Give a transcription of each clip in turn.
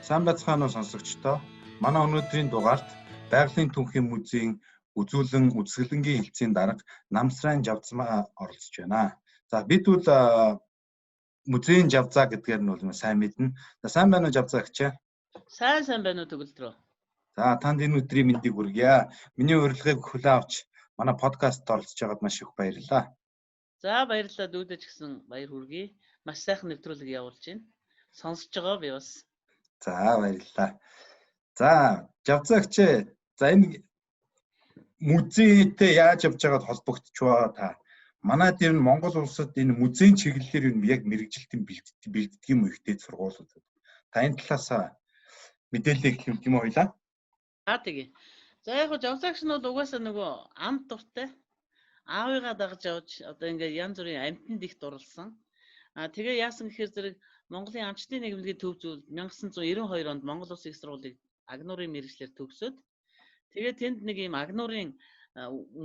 Сайн байцгаана уу сонсогчдоо. Манай өнөөдрийн дугаарт Байгалийн түнхийн музейн үзүүлэн үзэсгэлэнгийн хэлтсийн дарга Намсран Жавцмаа оролцож байна. За бид бол музейн Жавцаа гэдгээр нь бол сайн мэднэ. За сайн байна уу Жавцаа гэх. Сайн байна уу төгөлдрөө. За танд энэ өдрийн мэндийг хүргье. Миний урилгыг хүлээн авч манай подкастт оролцож байгаад маш их баярлалаа. За баярлалаа дүүдэж гисэн баяр хүргэе. Маш сайхан нэвтрүүлэг явуулж байна. Сонсож байгаа би бас. За баярлалаа. За Жавцаа гэх. За энэ музейтэй яаж явж байгаад холбогдчихваа та. Манайд ер нь Монгол улсад энэ музейн чиглэлээр юу яг мэрэгжилтэн бэлддэг юм уу ихтэй сургуулиуд. Та энэ талаас мэдээлэл өгөх юм ойлаа. Тэгээ. За яг хөө Жавцаагч нь бол угаасаа нөгөө амт дуртай. Аавыгаа дагаж явж одоо ингээд янз бүрийн амьтанд их дурлсан. Тэгээ яасан гэхээр зэрэг Монголын амчтын нийгмийн төв зүйл 1992 онд Монгол Улсын их сургуулийг Агнуурын мэргэжлэр төгсөөд тэгээ тэнд нэг юм Агнуурын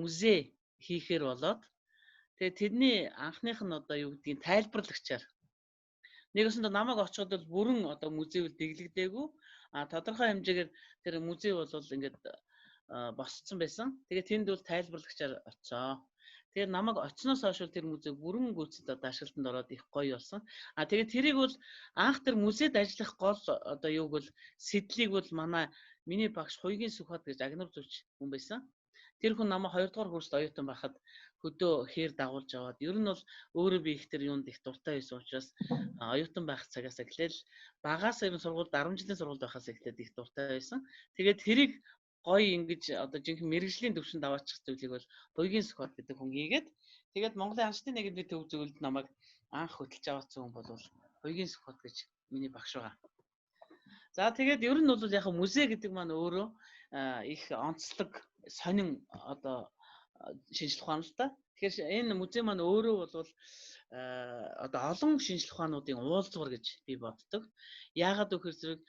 музей хийхээр болоод тэгээ тэдний анхных нь одоо юу гэдгийг тайлбарлагчаар нэгэсэнд намайг очиход бол бүрэн одоо музей үл дэглэгдээгүй тодорхой хэмжээгээр тэр музей бол ингээд босцсон байсан. Тэгээ тэнд бол тайлбарлагчаар очоо. Тэгээ намайг очсноос хойш тэр музей бүрэн гүйцэд одоо ашиглалтанд ороод их гоё болсон. Тэгээ тэрийг бол анх тэр музейд ажиллах гол одоо юуг бол сэдлийг бол миний багш Хуйгийн Сүхбат гэж Агнур зүч хүн байсан. Тэр хүн намайг 2 дугаар курст оюутан байхад хөдөө хээр дагуулж аваад ер нь бол өөрөө би их тэр юунд их дуртай байсан учраас оюутан байх цагаас эхлээл багаас ер нь сургуульд 10 жилийн сургуульд байхаас эхлээд их дуртай байсан. Тэгээд тэрийг гоё ингэж одоо жинхэнэ мэрэгжлийн төвшөнд аваачих зүйлийг бол Хуйгийн Сүхбат гэдэг хүн хийгээд тэгээд Монголын амчтын нийгмийн төв зөвлөлд намайг анх хөтлж аваадсан хүн бол Хуйгийн Сүхбат гэж миний багш байгаа. За тэгээд ер нь бол яг музей гэдэг маань өөрөө их онцлог сонин одоо шинжлэх ухаан л та. Тэгэхээр энэ музей маань өөрөө бол одоо олон шинжлэх ухаануудын уулзвар гэж би боддог. Яагаад гэхээр зэрэг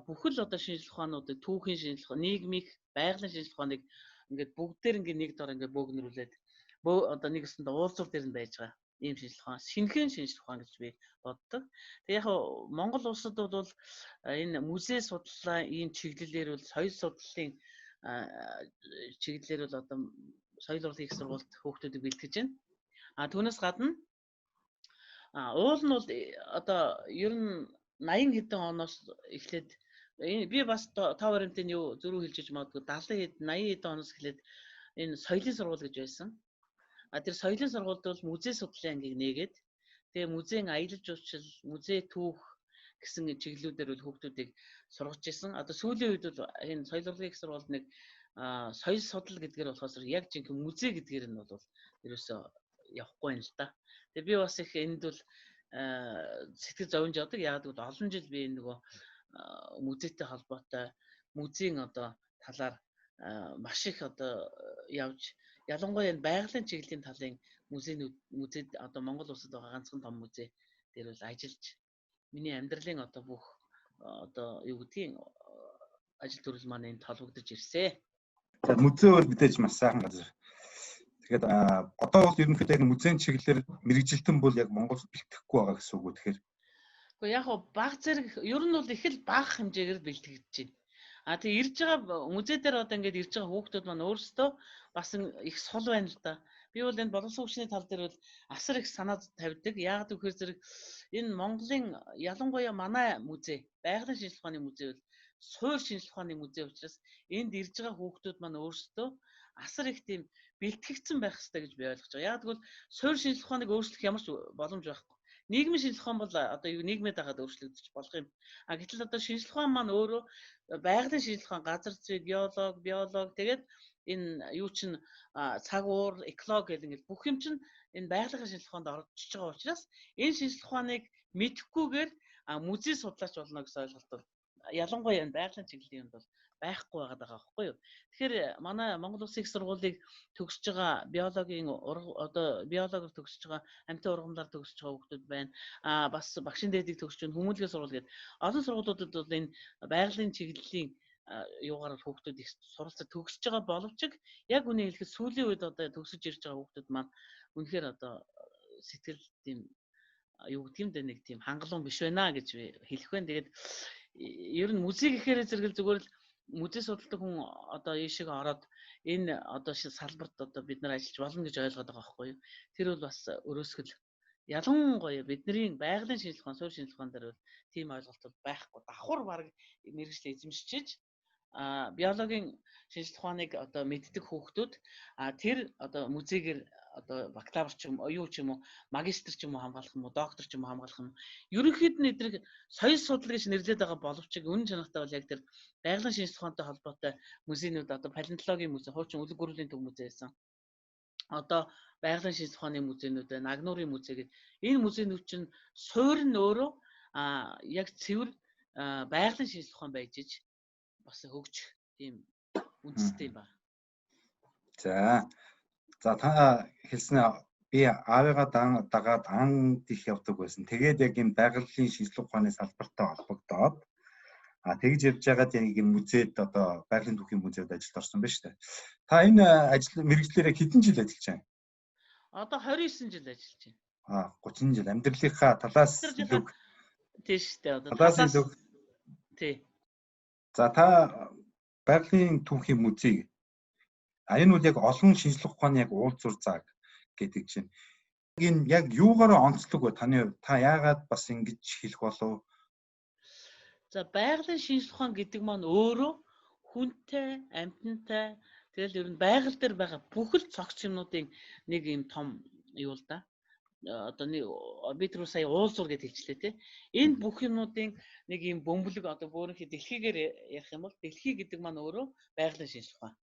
бүхэл одоо шинжлэх ухаануудыг түүхийн шинжлэх ухаан, нийгмийн, байгалийн шинжлэх ухааныг ингээд бүгдээр ингээд нэг дор ингээд бөөгнөрүүлээд одоо нэгэсэнд уулзвар дээр нь байж байгаа ийм шинжлэх ухаан, шинэхэн шинжлэх ухаан гэж би боддог. Тэгээ яг Монгол улсад бол энэ музей судлалаа ийм чиглэлээр бол соёл судлалын чиглэлээр бол одоо соёл урлагийн их сургуульд хүүхдүүдийг бэлтгэж байна. Түүнээс гадна уул нь бол одоо ер нь 80 хэдэн оноос эхлээд би бас тав баримтын юу зөрүү хэлж магадгүй 70 хэд 80 хэдэн оноос эхлээд энэ соёлын сургууль гэж байсан. Тэр соёлын сургуульд бол музей судлалын ангийг нээгээд тэгээ музейн аялал жуулчлал, музей түүх гэсэн чиглэлүүдээр бол хүүхдүүдийг сургаж ирсэн. Одоо сүүлийн үед бол энэ соёл урлагийн их сургуульд нэг соёл судлал гэдгээр болохоос яг жинхэнэ музей гэдгээр нь бол ерөөсөө явахгүй юм л да. Тэгээ би бас их энд бол сэтгэл зовж явдаг. Яг гэвэл олон жил би энэ нөгөө музейтэй холбоотой музейн одоо талаар маш их одоо явж ялангуяа энэ байгалийн чиглэлийн талын музейд одоо Монгол улсад байгаа ганцхан том музей дээр бол ажиллаж миний амьдралын одоо бүх одоо юу гэдгийг ажил төрөл маань энд толбогдож ирсэн. За музей бол мэдээж маш сайхан газар. Тэгэхээр одоо бол ерөнхийдөө яг музейн чиглэлээр мэрэгжилтэн бол яг Монголд бэлтгэхгүй байгаа гэсэн үг үү тэгэхээр. Гэхдээ яг баг зэрэг ер нь бол их л бага хэмжээгээр бэлтгэж байна. Тэгээ ирж байгаа музей дээр одоо ингээд ирж байгаа хүүхдүүд маань өөрсдөө бас их сул байна л да. Би бол энэ боловсон хүчний тал дээр бол асар их санаа тавьдаг. Яагаад гэхээр зэрэг энэ Монголын ялангуяа манай музей, байгалийн шинжлэх ухааны музей бол суурь шинжлэх ухааны музей учраас энд ирж байгаа хүүхдүүд маань өөрсдөө асар их тийм бэлтгэгдсэн байх хэрэгтэй гэж би ойлгож байгаа. Яагаад гэвэл суурь шинжлэх ухааныг өөрчлөх ямар ч боломж байхгүй. Нийгмийн шинжлэх ухаан бол одоо нийгмэд дагаад өөрчлөгдөж болох юм. Гэтэл одоо шинжлэх ухаан маань өөрөө байгалийн шинжлэх ухаан, газар зүй, биолог тэгээд энэ юу чин цаг уур, экологи гэх ингээд бүх юм чин энэ байгалийн шинжлэх ухаанд орчиж байгаа учраас энэ шинжлэх ухааныг мэдхгүйгээр музей судлаач болно гэсэн ойлголт бол ялангуяа энэ байгалийн чиглэлийн юмд бол байхгүй байгаа байхгүй юу. Тэгэхээр манай Монгол Улсын их сургуулийг төгсөж байгаа биологийн одоо биологоор төгсөж байгаа амьтан ургамлаар төгсөж байгаа хүүхдүүд байна. Бас багшин дээдийг төгсөж байгаа хүмүүнлэгийн сургууль гэдэг олон сургуулиудад бол энэ байгалийн чиглэлийн юугаар хүүхдүүд их суралцаж төгсөж байгаа боловч яг үнийг хэлэхэд сүүлийн үед одоо төгсөж ирж байгаа хүүхдүүд маань үнэхээр одоо сэтгэл тийм юу гэдэг юм дэ нэг тийм хангалуун биш байна гэж хэлэх байна. Тэгээд ер нь музей гэхээр зэрэгэл зүгээр л музей судалдаг хүн одоо ийшээ ороод энэ одоо салбарт одоо бид нар ажиллаж болно гэж ойлгоод байгаа байхгүй юу. Тэр бол бас өрөөсгөл ялангуяа бидний байгалийн шинжилгээ ухаан, суурь шинжилгээ ухаан дээр бол тийм ойлголт байхгүй. Давхар баг мэргэжил эзэмшиж биологийн шинжилгээ ухааныг одоо мэддэг хүүхдүүд тэр одоо музейгээр одоо бакалавр ч юм уу, юу ч юм уу, магистр ч юм уу хамгаалах юм уу, доктор ч юм уу хамгаалах юм. Ерөнхийд нь эдгээр соёл судлал гэж нэрлэдэг байгаа боловч үнэн чанартай бол яг тэр байгалийн шинжилгээ ухаантай холбоотой музейнүүд одоо палеонтологийн музей, хуучин үлэг гурвлын төв музей байсан. Одоо байгалийн шинжилгээ ухааны музейнүүд, Нагнуурын музей гэдэг энэ музейнүүд чинь суурь нь өөрөө яг цэвэр байгалийн шинжилгээ ухаан байж иж бас хөгжих тийм үндэстэй байна. За та хэлснээр би аавыгаа дагаад анд их явдаг байсан. Тэгээд яг энэ байгалийн шинжилгээ ухааны салбартай холбогдоод тэгж явж байгаад яг энэ музейд одоо байгалийн түүхийн музейд ажилд орсон байна шүү дээ. Та энэ ажил мэргэжлээрээ хэдэн жил ажиллаж байна? Одоо 29 жил ажиллаж байна. 30 жил амьдралынхаа талаас илүү тийм шүү дээ. Одоо талаас илүү тий. За та байгалийн түүхийн музей энэ бол яг олон шинжилгээ ухааны яг уулзвар зааг гэдэг чинь. Энэ яг юугаараа онцлог вэ? Та яагаад бас ингэж хэлэх болов? За байгалийн шинжилгээ ухаан гэдэг маань өөрөө хүнтэй, амьтантай тэгэл ер нь байгаль дээр байгаа бүхэл цогц юмнуудын нэг юм том юу л да. Одоо нэг би түрүү сая уулзвар гэж хэлжлээ тий. Энэ бүх юмнуудын нэг юм бөмбөлөг одоо өөрийнхөө дэлхийгээр ярих юм бол дэлхий гэдэг маань өөрөө байгалийн шинжилгээ ухаан.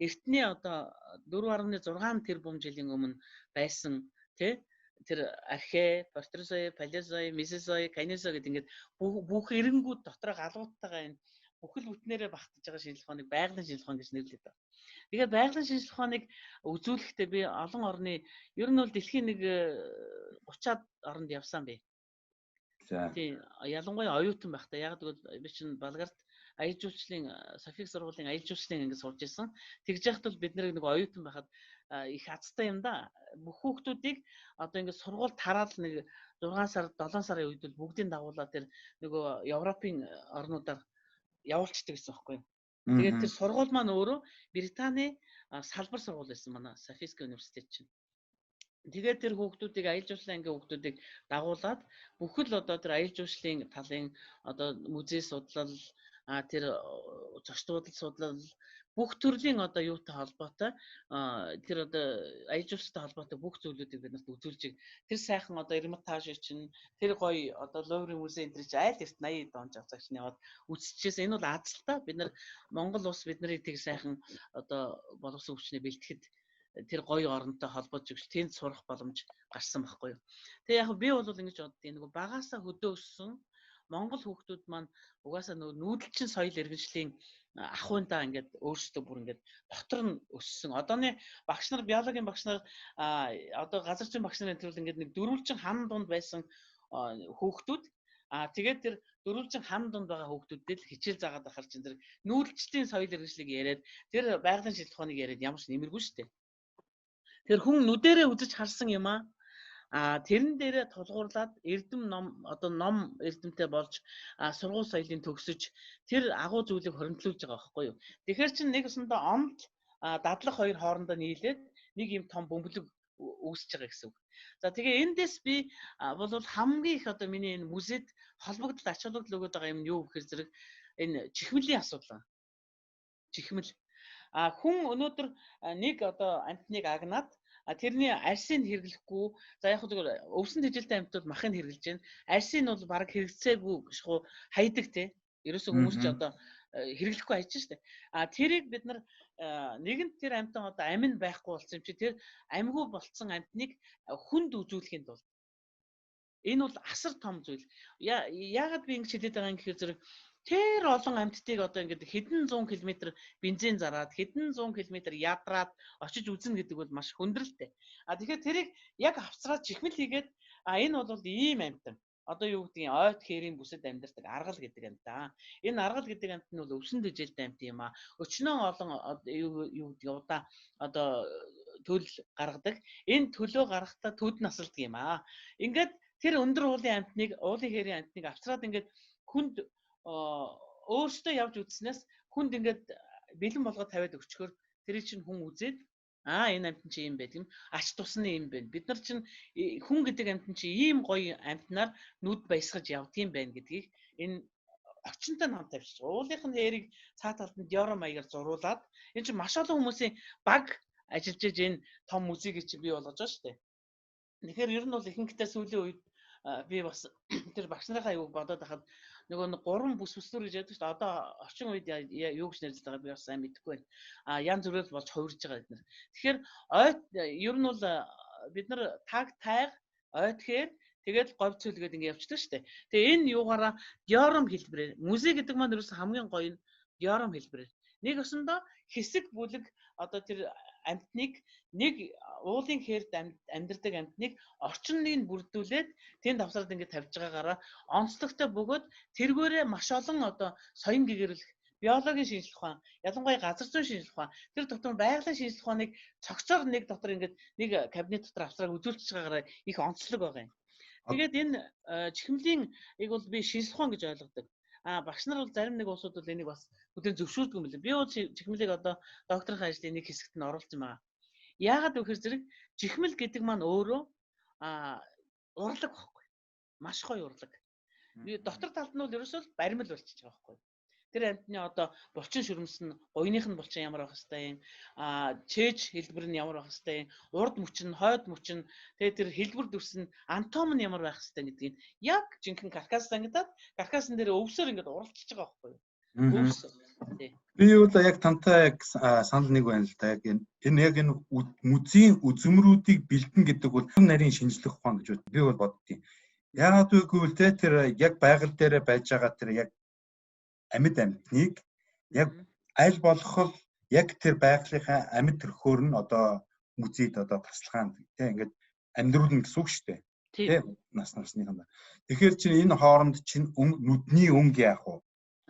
Эртний одоо 4.6 тэрбум жилийн өмнө байсан тий тэр архе, портрозой, палеозой, месозой, канезой гэдэг ингээд бүх эренгүүд дотроо галууттайгаа энэ бүхэл бүтнээрээ багтаж байгаа шинжилгээ ухааныг байгалийн шинжилгээ ухаан гэж нэрлэдэг. Тэгэхээр байгалийн шинжилгээ ухааныг үзүүлэхдээ би олон орны ер нь бол дэлхийн нэг 30-аад оронд явсан бэ. Тийм ялангуяа оюутан байхдаа яг гэвэл би чинь Болгарт аялал жуулчлалын Софиг сургуулийн аялал жуулчлалын ангид сурж исэн. Тэгж яхад бол бид нэг оюутан байхад их азтай юм да. Бүх хүүхдүүдийг одоо ингээд сургууль тараал нэг 6 сар 7 сарын үед бол бүгдийн дагуулаад тэр нөгөө Европын орнуудаар явуулчихдаг гэсэн байхгүй юу. Тэгээд тэр сургууль маань өөрөө Британий салбар сургууль байсан манай Софийский университет чинь. Тэгээд тэр хүүхдүүдийг аялал жуулчлалын ангийн хүүхдүүдийг дагуулад бүхэл одоо тэр аялал жуулчлалын талын одоо музей судлал тэр зочдуудад судлал бүх төрлийн одоо юутай холбоотой тэр одоо аялал жуулчлалтай холбоотой бүх зүйлүүдийг бид нарт үзүүлж тэр сайхан одоо Эрмитаж чинь тэр гоё одоо Луврын музей энэ чинь айл эрт 80 он жагсагч нь яваад үзчихсэн. Энэ бол аз л та бид нар Монгол улс бид нарыг тэг сайхан одоо боловсон хүчнээ бэлтгэхэд тэр гоё оронтой холбож өгч тэнд сурах боломж гарсан байхгүй юу. Тэгээ яг би бол ингэж боддгийг нөгөө багаасаа хөдөө өссөн Монгол хүүхдүүд маань угаасаа нүүдэлчин соёл иргэншлийн ахуйнтаа ингээд өөрсдөө бүр ингээд дотор нь өссөн. Одооны багш нар биологийн багш нар одоо газар зүйн багш нарын төрөл ингээд нэг дөрвөлжин хан дунд байсан хүүхдүүд тэгээд тэр дөрвөлжин хан дунд байгаа хүүхдүүдэд л хичээл заагаад ахаар чинь тэр нүүдэлчдийн соёл иргэншлийг яриад тэр байгалийн шинжилгээ ухааныг яриад ямар ч нэмэргүй шүү дээ. Тэр хүн нүдэрээ үзэж харсан юм тэрэн дээрээ тулгуурлаад эрдэм ном одоо ном эрдэмтэй болж сургууль соёлын төгсөж тэр агуу зүйлийг хоригдлуулж байгаа байхгүй юу. Тэгэхээр чинь нэг өсөндөө онд дадлах хоёр хоорондоо нийлээд нэг юм том бөмбөлөг үүсэж байгаа гэсэн үг. За тэгээ эндээс би бол хамгийн их одоо миний энэ музейд холбогдол ач холбогдол өгöd байгаа юм нь юу гэхээр зэрэг энэ чихмэлийн асуудал. Чихмэл хүн өнөөдөр нэг одоо амьтныг агнаад тэрний арсыг хэрэглэхгүй за яг зүгээр өвсөн тэжилтэй амьтууд махыг хэрэглэж байна. Арсыг нь бол баг хэрэгцээгүй шахуу хайдаг те. Ерөөсөө хүмүүс ч одоо хэрэглэхгүй хайж штэ. Тэрийг бид нар нэгэнт тэр амьтан одоо амин байхгүй болсон юм чи тэр амьгүй болцсон амьтныг хүнд үзүүлэхэд бол энэ бол асар том зүйл. Яагаад би ингэж хэлээд байгаа юм гэхээр зэрэг тэр олон амьтдыг одоо ингээд хэдэн 100 км бензин зараад хэдэн 100 км ядраад очиж үзнэ гэдэг бол маш хүндрэлтэй. Тэгэхээр тэрийг яг авцраад чихмэл хийгээд энэ бол ийм амьтан. Одоо юу гэдгийг ойд хээрийн бүсэд амьдардаг аргал гэдэг амьтан. Энэ аргал гэдэг амьтан нь бол өвсөн дэжэлтэй амьт юм өчнөө олон юу гэдгийг удаа одоо төлөв гаргадаг. Энэ төлөө гаргахтаа төд насалдаг юм Ингээд тэр өндөр уулын хээрийн амьтныг авчраад ингээд хүнд өөртөө явж үзснээс хүнд ингээд бэлэн болгоод тавиад өчгөр тэрийг чинь хүн үзээд энэ амьтан чи юм байт юм ач тусны юм байна. Бид нар чинь хүн гэдэг амьтан чи ийм гоё амьтнаар нүд баясгаж явдгийм байна гэдгийг энэ орчинтой нам тавьчих. Уулынх нь хээрийг цаа талд нь диором маягаар зуруулад энэ чинь маш олон хүмүүсийн баг ажиллаж энэ том музейг чи бий болгож байгаа шүү дээ. Тэгэхээр ер нь бол ихэнхдээ сүүлийн үед би бас тэр багш нарынхаа юуг бодоод хахад нөгөө 3 бүсвэр гэж яддаг шүү дээ. Одоо орчин үед юу гэж нэрлэж байгаа би бас сайн мэдэхгүй байна. Янз бүрээр болж хувирж байгаа эднэр. Тэгэхээр ер нь бол бид нар тайг ойтхээр тэгээд говь цөлгээд ингэ явчихдаг шүү дээ. Тэгээ энэ юугаараа диором хэлбэрээр музей гэдэг маань ерөөс хамгийн гоё нь диором хэлбэрээр. Нэг өсөндөө хэсэг бүлэг одоо тэр амьтныг нэг уулын хээрд амьдардаг амьтныг орчныг бүрдүүлээд тэнд давсараад ингэ тавьж байгаагаараа онцлогтой бөгөөд тэргээрээ маш олон одоо соён гэгэрэл биологийн шинжилгээ ухаан, ялангуяа газар зүйн шинжилгээ ухаан, тэр дотор байгалийн шинжилгээ ухааныг цогцоор нэг дотор ингэ нэг кабинет дотор авсраг үзүүлчихэж байгаагаараа их онцлог байгаа юм. Тэгээд энэ чихмэлийн бол би шинжилгээ ухаан гэж ойлгодог. Багш нар бол зарим нэг улсууд бол энийг бас бүдэн зөвшөөрдөг юм билээ. Би бол чихмэлийг одоо докторийн ажлын нэг хэсэгт нь оруулсан байгаа. Яагаад гэхээр зэрэг чихмэл гэдэг маань өөрөө урлаг байхгүй. Маш гоё урлаг. Дотор талд нь бол ерөөсөө баримл болчихж байгаа байхгүй. Тэр амьтны одоо булчин шүрмс нь гойных нь булчин ямар байх хэвээр юм. Чээж хэлбэр нь ямар байх хэвээр юм. Урд мөчин, хойд мөчин, тэгээд тэр хэлбэр дүрс нь анатом нь ямар байх хэвээр гэдгийг яг жинхэнэ каркас ангидаад каркасын дээр өвсөөр ингээд уралчилж байгаа байхгүй юу? Өвс. Би бол яг тантай санал нэг байна л да. Энэ яг энэ музейн үзмрүүдийг бэлдэн гэдэг бол нарийн шинжлэх ухаан гэж би бол боддгийн. Яагаад гэвэл тэр яг байгаль дээр байж байгаа тэр яг амьд амьтныг яг аль болох яг тэр байгалийнхаа амьд төрхөөр нь одоо музейд одоо таслахаан тийм ингээд амьдруулна гэсэн үг шүү дээ. Тийм насныхаа. Тэгэхээр чинь энэ хооронд чинь нүдний өнгө яах вэ?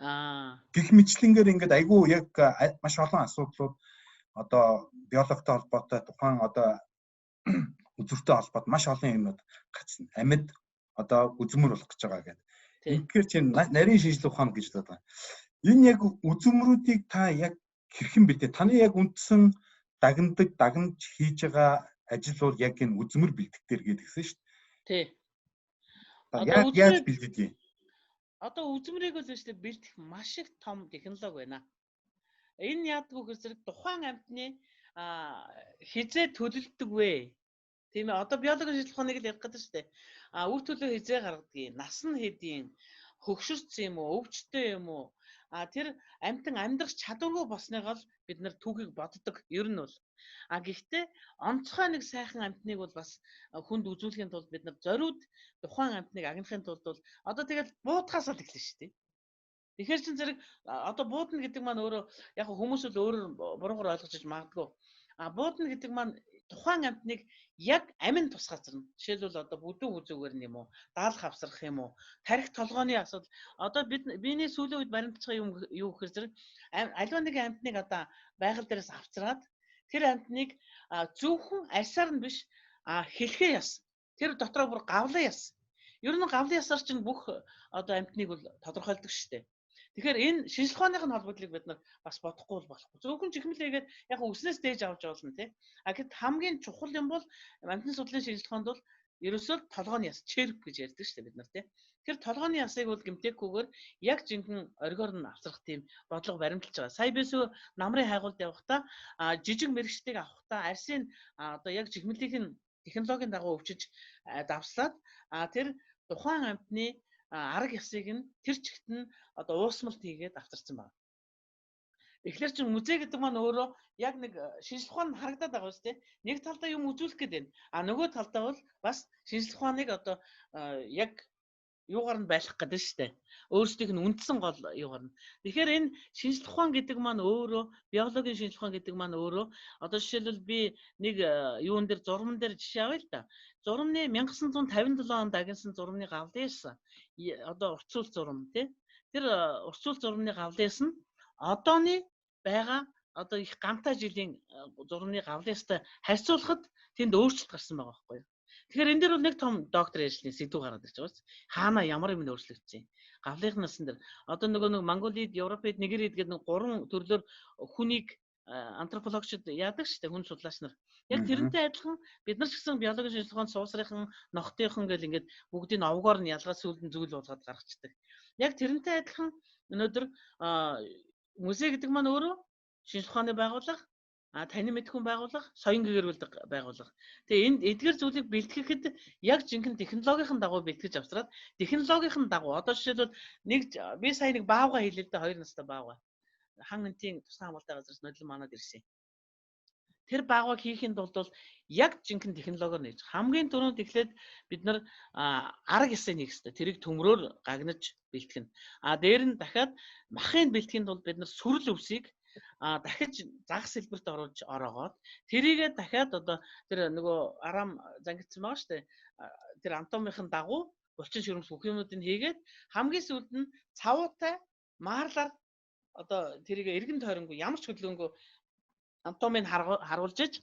Гэх мэтлэнгээр ингээд айгүй яг маш олон асуудлууд одоо биологтой холбоотой тухайн одоо үзүүртэй холбоотой маш олон юмнууд гацна. Амьд одоо үзмөр болох гэж байгаа гэдэг. Тэгэхээр чинь нарийн шинжилгээ ухаан гэж байна. Энэ яг үзмрүүдийг та яг хэрхэн бэлдээ? Таны яг үндсэн дагнаж хийж байгаа ажил бол яг энэ үзмэр бэлтгэдээр гэдгсэн шүү дээ. Тий. Яаж бэлддэг юм? Одоо үзмрийг бол шүү дээ бэлдэх маш их том технологи байна. Энэ яадаг вэ гэхээр тухайн амьтны хизээ төлөлдөг вэ? Тийм ээ. Одоо биологийн шинжилгээ ухааныг л ярих гэдэг шүү дээ. Үр төлөө хизээ гаргадгийг, нас нь хэдийн, хөгшөрсөн юм уу, өвчтэй юм уу? Тэр амьтан амьдрах чадваргүй болсныгоо бид нар түүхийг боддог. Ер нь бол. Гэхдээ онцгой нэг сайхан амьтныг бол бас хүнд үзүүлэхийн тулд бид нар зориуд тухайн амьтныг агнахын тулд бол одоо тэгэл буудахаас л эхэлнэ шүү дээ. Тэгэхээр чин зэрэг одоо буудна гэдэг маань өөрөө яг хүмүүс л өөрөөр буруугаар ойлгож магадгүй. Буудна гэдэг маань тухайн амьтныг яг амин тусгаацарна. Жишээлбэл одоо бүдүүн хүзүүгээр нь юм уу, даалх авсрах юм уу, тарих толгойн асуудал. Одоо биний сүүлийн үед баримтцах юм юу гэхээр зэрэг аливаа нэгэн амьтныг одоо байгаль дээрээс авчраад тэр амьтныг зөвхөн арьсаар нь биш хэлхээ яс. Тэр дотроо бүр гавлан яс. Ер нь гавлан ясаар чинь бүх одоо амьтныг бол тодорхойлдог шүү дээ. Тэгэхээр энэ шинжилгээ ухааныхын холбоодлыг бид нар бас бодохгүй болохгүй. Зөвхөн чихмэлээгээд яг өснөөс дээж авч болно тий. Гэт хамгийн чухал юм бол амьтны судлалын шинжилгээ ухаанд бол ерөөсөө толгойн яс черп гэж ярьдаг шүү дээ бид нар тий. Тэр толгойн ясыг бол гэмтээхгүйгээр яг жинхэнэ оргиор нь авсрах тийм бодлого баримталж байгаа. Сая бисүү намрын хайгуулд явахдаа жижиг мэрэгчдийг авахдаа арсын одоо яг чихмэлийн технологийн дагуу өвчиж давслаад тэр тухайн амьтны арга ясыг нь тэр чигт нь одоо уусмалт хийгээд авчирсан байна. Тэгэхээр чи музей гэдэг маань өөрөө яг нэг шинжилгээ ухаан харагдаад байгаа шүү дээ. Нэг талдаа юм үзүүлэх гээд байна. Нөгөө талдаа бол бас шинжилгээ ухааныг одоо яг юугаар нь байлгах гэдэг шүү дээ. Өөрсдийнх нь үндсэн гол юугаар нь. Тэгэхээр энэ шинжилгээ ухаан гэдэг маань өөрөө биологийн шинжилгээ ухаан гэдэг маань өөрөө одоо жишээлбэл би нэг юун дээр зурман дээр жишээ авъя л да. Зурмны 1957 онд агнсан зурмны гавлаас одоо уртсуул зурм тий. Тэр уртсуул зурмны гавлаас нь одооны байгаа одоо их гамтай жилийн зурмны гавлаастай харьцуулахад тэнд өөрчлөлт гарсан байгаа байхгүй юу. Тэгэхээр энэ дээр бол нэг том доктор ажлын сэдв гараад ирж байгаа. Хаана ямар юм өөрчлөгдсөн. Гавлынх насан дээр одоо нэг Монголид, Европод, Нигерид гэдэг нэг 3 төрлөөр хүнийг антропологчид яадаг шүү дээ, хүн судлаач нар. Яг тэрнтэй адилхан бид нар ч гэсэн биологийн шинжилгээнд суусрынхан, ногтынхан гэл ингээд бүгдийг овгоор нь ялгаад сүүлд нь зүйл болгоод гаргацдаг. Яг тэрнтэй адилхан өнөөдөр музей гэдэг маань өөрөө шинжлэх ухааны байгууллага, танин мэдхүн байгууллага, соён гэгэрүүлдэг байгууллага. Тэгээ энд эдгээр зүйлийг бэлтгэхэд яг жинхэнэ технологийн дагуу бэлтгэж авсраад технологийн дагуу одоо жишээлбэл би сая нэг баавга хэлээ л дээ 2 настай баавга. Хан энтийн тусгай хамгаалтай газраас нодлон манад ирсэн. Тэр баавгыг хийхэд бол яг жинхэнэ технологиор нээж хамгийн түрүүнд эхлээд бид нар арга ёсыг нээх хэрэгтэй. Тэрийг төмрөөр гагнаж бэлтгэн. Дээр нь дахиад махыг бэлтгэхэд бол бид нар сүрэл өвсийг дахиж загас хэлбэрт оруулж ороогоод тэрийгээ дахиад одоо тэр нөгөө арам зангидсан байгаа шүү дээ. Тэр анатомийн дагуу булчин ширмс бүх юмнуудыг хийгээд хамгийн сүүлд нь цавуутай маарлаар одоо тэрийг эргэн тойронгүй ямар ч хөдөлгөөнгүй анатомийг харуулж иж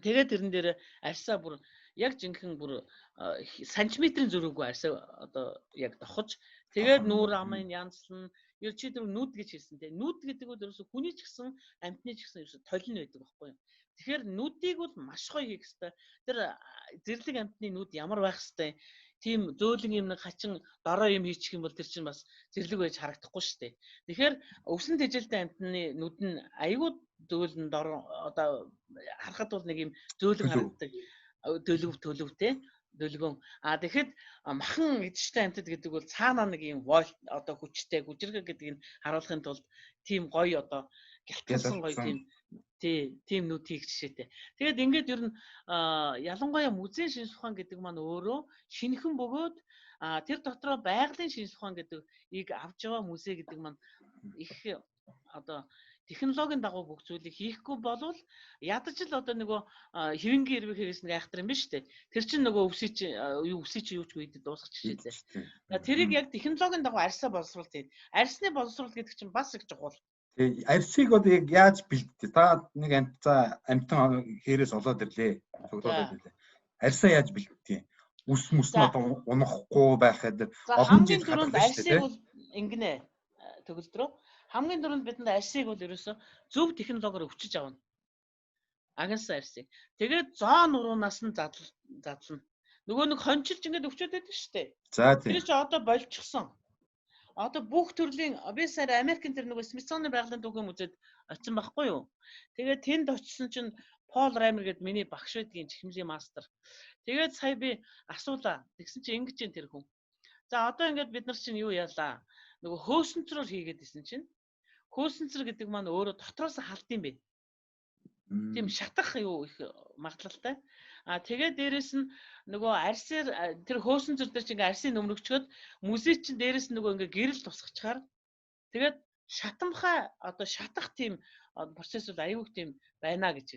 тэгээд тэрэн дээр арьсаа бүр яг жинхэнэ бүр сантиметрийн зөрүүгүй арьсаа одоо яг тохож тэгээд нүүр амын янзлан ер чи тэр нүд гэж хэлсэн те нүд гэдэг бол ерөөсө хүний ч гэсэн амьтны ч гэсэн ерөөсө толин байдаг байхгүй юу. Тэгэхээр нүдийг бол маш гоё хийх хэрэгтэй. Тэр зэрлэг амьтны нүд ямар байх хэрэгтэй. Тийм зөөлөн юм нэг хачин дорой юм хийчих юм бол тэр чинь бас зэрлэг байж харагдахгүй шүү дээ. Тэгэхээр өвсөн тэжээлтэй амьтны нүд нь аюул зөөлөн дор одоо харахад бол нэг юм зөөлөн харагддаг. Төлөвтэй дөлгөн. Тэгэхэд махан эдштэй амьтад гэдэг бол цаанаа нэг юм вольт одоо хүчтэй гүжирхэг гэдгийг харуулахын тулд тийм гоё одоо гялтгалсан гоё тийм нүд хийх жишээтэй. Тэгээд ингээд ер нь ялангуяа музейн шинжлэх ухаан гэдэг маань өөрөө шинэхэн бөгөөд тэр дотроо байгалийн шинжлэх ухаан гэдгийг авч яваа музей гэдэг маань их одоо технологийн дагуу бүх зүйлийг хийхгүй болвол ядаж л одоо нөгөө хэвэнгийн ирвэг хэрэгс нэг айхтар юм биш үү? Тэр чинь нөгөө өвсөж юу ч үйдэд дуусах жишээлээ. Тэрийг яг технологийн дагуу арьсаа боловсруулалт хийх. Арьсны боловсруулалт гэдэг чинь бас их чухал. Тэгээ арьсыг одоо яг яаж бэлддэг? Та нэг амтан хээрээс олоод ирлээ. Цуглуулад ирлээ. Арьсаа яаж бэлддэг? Үс нь одоо унахгүй байхад олон жил хадгалж арьсыг бол ингэнэ төгөлдрөө хамгийн түрүүнд бидэнд арьсыг бол ерөөсө зөв технологиор өвчиж авна. Агнсан арьсыг. Тэгээд зоон уруунаас нь задлана. Нөгөө нэг хончилж ингээд өвчөөд байдаг шүү дээ. За тийм. Тэр чинь одоо болчихсон. Одоо бүх төрлийн би сая Америкийн тэр нөгөө Смитсоны байгалийн түүхийн музейд очсон байхгүй юу? Тэгээд тэнд очсон чинь Пол Раймер гэдэг миний багш байдгийн чихмлийн мастер. Тэгээд сая би асуулаа. Тэгсэн чинь ингэж тэр хүн. За одоо ингээд бид нар чинь юу яалаа? Нөгөө хөөсөнцрөөр хийгээд исэн чинь хөөсөнцөр гэдэг маань өөрөө дотроос халт юм бэ. Тийм шатах юу их магадлалтай. Тэгээд дээрэс нь нөгөө арьсаар тэр хөөсөнцөр дээр чинь арьсыг нөмрөгчгöd музей чинь дээрэс нь нөгөө ингээ гэрэл тусгачаар тэгээд шатамхай одоо шатах тийм процесс бол аюух тийм байна гэж